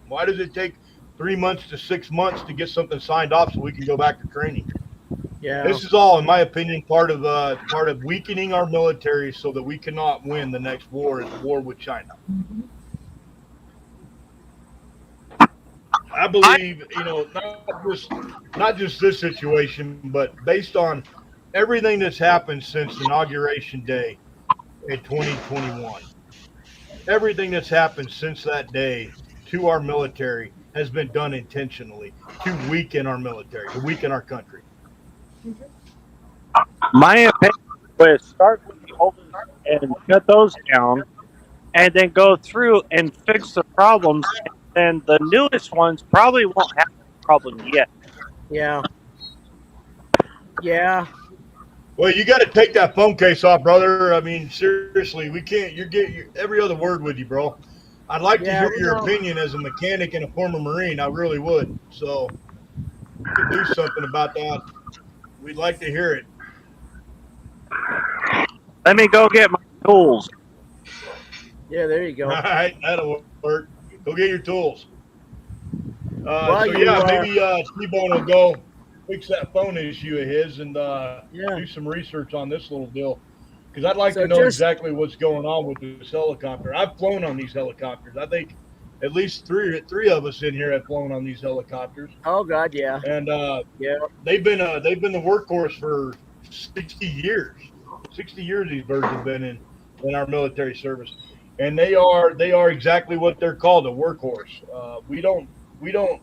why does it take 3 months to 6 months to get something signed off so we can go back to training? Yeah. This is all, in my opinion, part of weakening our military so that we cannot win the next war, the war with China. I believe, not just this situation, but based on everything that's happened since Inauguration Day in 2021, everything that's happened since that day to our military has been done intentionally to weaken our military, to weaken our country. My opinion was start with the oldest and shut those down, and then go through and fix the problems. And the newest ones probably won't have a problem yet. Yeah. Yeah. Well, you got to take that phone case off, brother. I mean, seriously, we can't. You're getting every other word with you, bro. I'd like to hear your opinion as a mechanic and a former Marine. I really would. So, you could do something about that. We'd like to hear it. Let me go get my tools. Yeah, there you go. All right, that'll work. Go get your tools. Well, maybe T-Bone will go fix that phone issue of his and do some research on this little deal. Because I'd like to know exactly what's going on with this helicopter. I've flown on these helicopters. I think at least three of us in here have flown on these helicopters. Oh God, yeah. And they've been the workhorse for 60 years. 60 years these birds have been in our military service. And they are exactly what they're called, a workhorse. We don't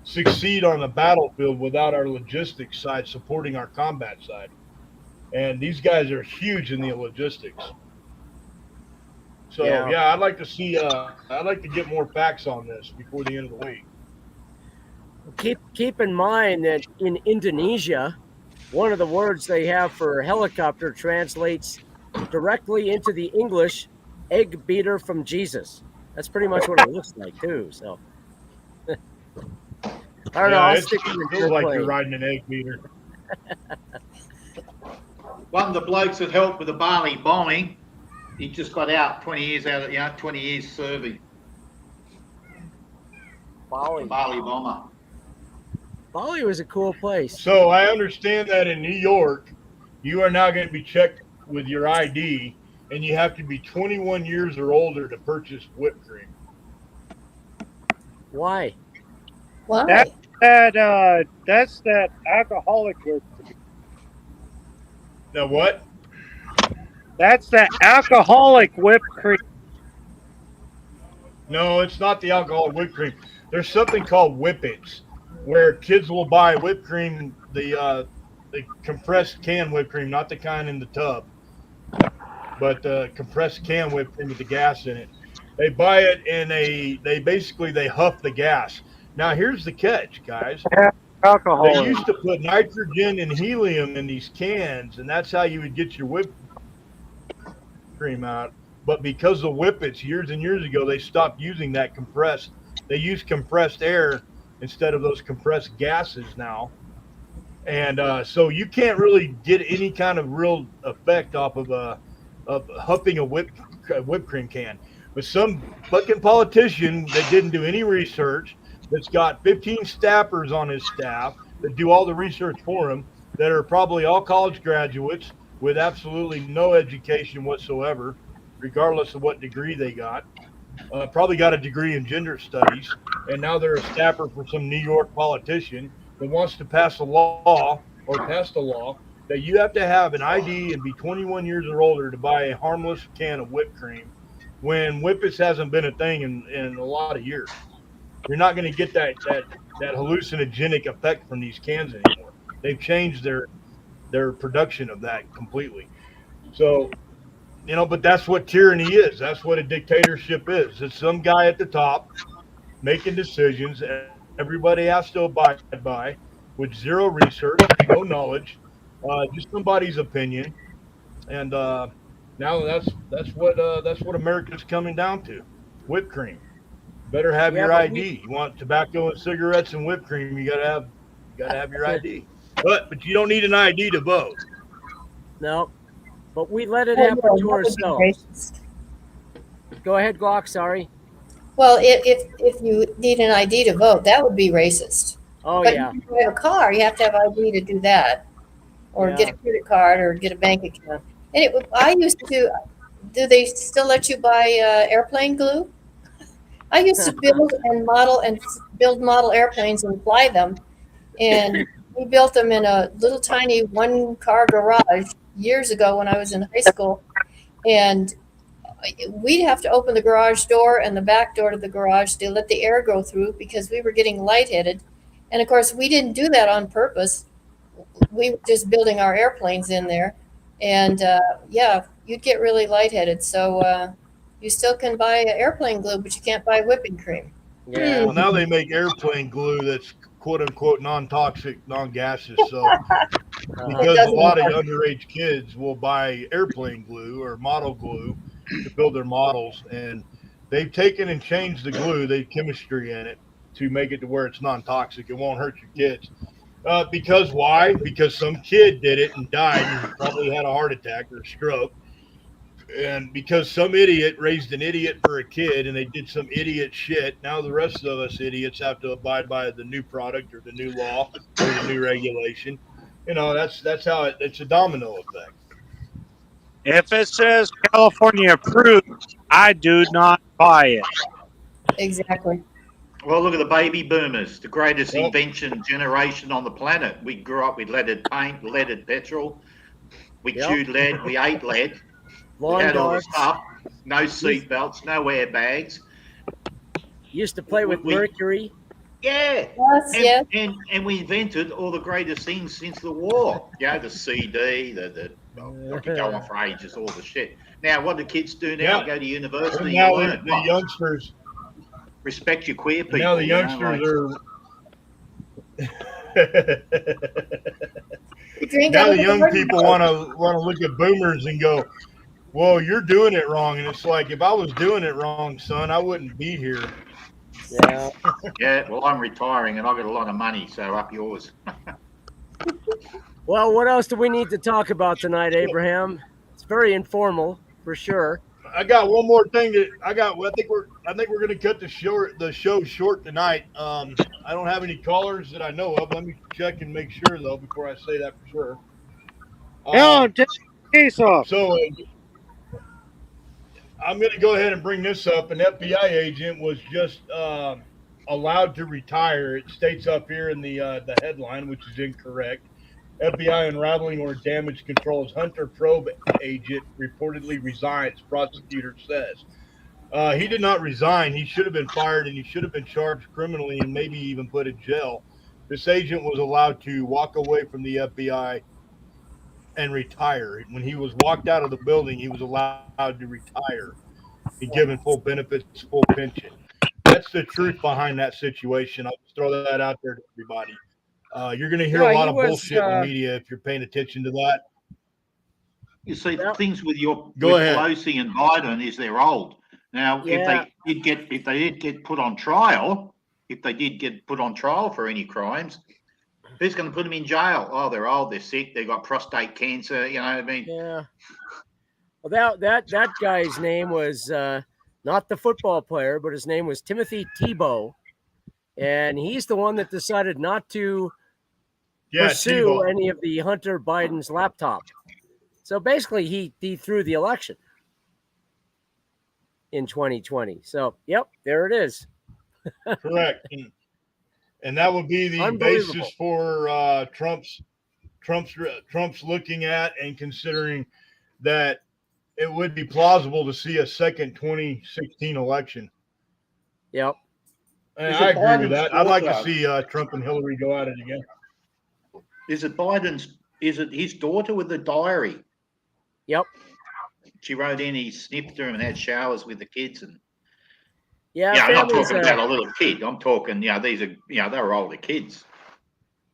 succeed on the battlefield without our logistics side supporting our combat side. And these guys are huge in the logistics. So I'd like to see. I'd like to get more facts on this before the end of the week. Keep in mind that in Indonesia, one of the words they have for helicopter translates directly into the English egg beater from Jesus. That's pretty much what it looks like too. So I don't know. I'll stick with it feels like you're riding an egg beater. One of the blokes that helped with the Bali bombing, he just got out 20 years serving. Bali bomber. Bali was a cool place. So I understand that in New York, you are now going to be checked with your ID, and you have to be 21 years or older to purchase whipped cream. Why? Why? That's that alcoholic whipped cream. Now what? That's the alcoholic whipped cream. No, it's not the alcoholic whipped cream. There's something called whippets, where kids will buy whipped cream, the compressed can whipped cream, not the kind in the tub, but the compressed can whipped cream with the gas in it. They buy it and they huff the gas. Now here's the catch, guys. Alcohol. They used to put nitrogen and helium in these cans, and that's how you would get your whipped cream out. But because of whippets, years and years ago, they stopped using that compressed. They use compressed air instead of those compressed gases now. And so you can't really get any kind of real effect off of huffing a whipped cream can. But some fucking politician that didn't do any research, that's got 15 staffers on his staff that do all the research for him, that are probably all college graduates with absolutely no education whatsoever, regardless of what degree they got. Probably got a degree in gender studies, and now they're a staffer for some New York politician that wants to pass a law or passed a law that you have to have an ID and be 21 years or older to buy a harmless can of whipped cream when Whippets hasn't been a thing in a lot of years. You're not going to get that hallucinogenic effect from these cans anymore. They've changed their production of that completely. So, but that's what tyranny is. That's what a dictatorship is. It's some guy at the top making decisions everybody has to abide by with zero research, no knowledge, just somebody's opinion, and now that's what America's coming down to. Whipped cream. Better have Yeah, your but ID. You want tobacco and cigarettes and whipped cream, you gotta have your ID. But you don't need an ID to vote. no, but we let it Well, happen no, to that would be ourselves. racist. Go ahead, Glock. Sorry. Well, if you need an ID to vote, that would be racist. Oh But yeah, if you have a car, you have to have ID to do that, or get yeah. a credit card, or get a bank account. And I used to. Do they still let you buy airplane glue? I used to build model airplanes and fly them, and we built them in a little tiny one-car garage years ago when I was in high school, and we'd have to open the garage door and the back door to the garage to let the air go through because we were getting lightheaded. And of course, we didn't do that on purpose. We were just building our airplanes in there. And yeah, you'd get really lightheaded. So you still can buy airplane glue, but you can't buy whipping cream. Yeah. Well, now they make airplane glue that's quote unquote non-toxic, non-gaseous. So Uh-huh. because a doesn't lot of work. underage kids will buy airplane glue or model glue to build their models, and they've taken and changed the glue, the chemistry in it, to make it to where it's non-toxic. It won't hurt your kids. Because why? Because some kid did it and died and probably had a heart attack or a stroke. And because some idiot raised an idiot for a kid and they did some idiot shit, now the rest of us idiots have to abide by the new product or the new law or the new regulation. That's how it's a domino effect. If it says California approved, I do not buy it. Exactly. Well, look at the baby boomers, the greatest Well, invention generation on the planet. We grew up with leaded paint, leaded petrol. We Yep. chewed lead. We ate lead. We Lawn had all the darts. stuff. No seat belts, no airbags. Used to play with We- mercury. Yeah. Yes, And, yes. and we invented all the greatest things since the war. The CD, I could go on for ages, all the shit. Now, what do kids do now? Yeah. Go to And university now and learn. the What? youngsters, Respect your queer people. now the you know, youngsters like- are. You drink Now out of the the young garden people hose. want to look at boomers and go, "Well, you're doing it wrong." And it's like, if I was doing it wrong, son, I wouldn't be here. Yeah. Yeah, well, I'm retiring and I've got a lot of money, so up yours. Well, what else do we need to talk about tonight, Abraham? It's very informal, for sure. I got one more thing that I got. I think we're going to cut the show short tonight. I don't have any callers that I know of. Let me check and make sure though before I say that for sure. No, take the case off. So I'm going to go ahead and bring this up. An FBI agent was just allowed to retire. It states up here in the headline, which is incorrect. FBI unraveling or damage control as Hunter probe agent reportedly resigns, prosecutor says. He did not resign. He should have been fired and he should have been charged criminally and maybe even put in jail. This agent was allowed to walk away from the FBI and retire. When he was walked out of the building, he was allowed to retire and given full benefits, full pension. That's the truth behind that situation. I'll just throw that out there to everybody. You're going to hear a lot of bullshit in the media if you're paying attention to that. You see, Yep. things with Go ahead. Pelosi and Biden is they're old. Now, Yeah. if they did get put on trial, if they did get put on trial for any crimes, Who's going to put them in jail? Oh, they're old, they're sick, they've got prostate cancer. You know what I mean? Yeah. Well, that guy's name was not the football player, but his name was Timothy Tebow, and he's the one that decided not to Yeah, pursue Tebow. any of the Hunter Biden's laptop. So basically, he threw the election in 2020. So, yep, there it is. Correct. And that would be the Unbelievable. basis for Trump's looking at and considering that it would be plausible to see a second 2016 election. Yep. And Is I it agree with Biden's that. I'd like to daughter? see Trump and Hillary go at it again. Is it his daughter with the diary? Yep. She wrote in, he sniffed her and had showers with the kids. And Yeah, I'm not families, talking about a little kid. I'm talking, these are, they were older kids.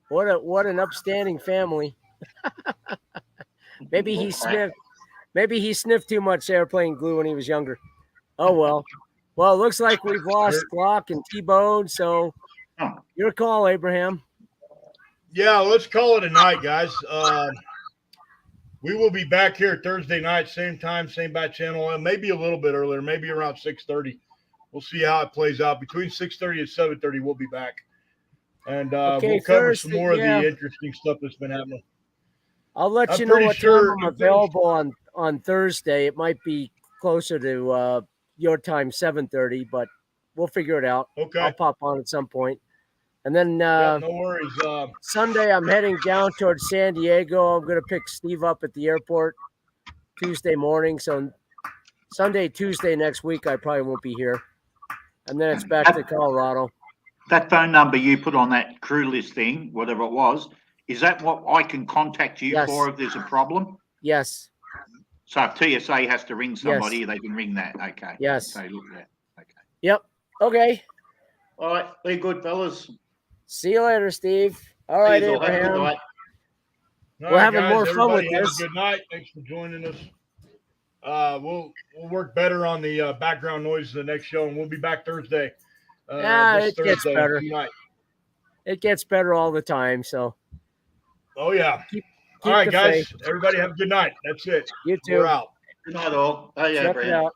what an upstanding family. Maybe he sniffed too much airplane glue when he was younger. Oh well. Well, it looks like we've lost Glock and T-Bone, so your call, Abraham. Yeah, let's call it a night, guys. We will be back here Thursday night, same time, same bat channel, and maybe a little bit earlier, maybe around 6:30. We'll see how it plays out. Between 6:30 and 7:30, we'll be back, and we'll cover some more of the interesting stuff that's been happening. I'll let you know what time I'm available on Thursday. It might be closer to your time, 7:30, but we'll figure it out. Okay. I'll pop on at some point. And then no worries. Sunday, I'm heading down towards San Diego. I'm going to pick Steve up at the airport Tuesday morning. So Sunday, Tuesday next week, I probably won't be here. And then it's back to Colorado. That phone number you put on that crew list thing, whatever it was, is that what I can contact you for if there's a problem? Yes. So if TSA has to ring somebody, they can ring that. Okay. Yes. So look at that. Okay. Yep. Okay. All right. Be good, fellas. See you later, Steve. All right, Abraham. Night. We're having more fun with this. Good night. Thanks for joining us. We'll work better on the background noise of the next show, and we'll be back Thursday. It gets better. It gets better all the time. So. Oh yeah. Keep all right, guys. faith. Everybody have a good night. That's it. You too. We're out. Good night, all. Oh yeah, Check it out.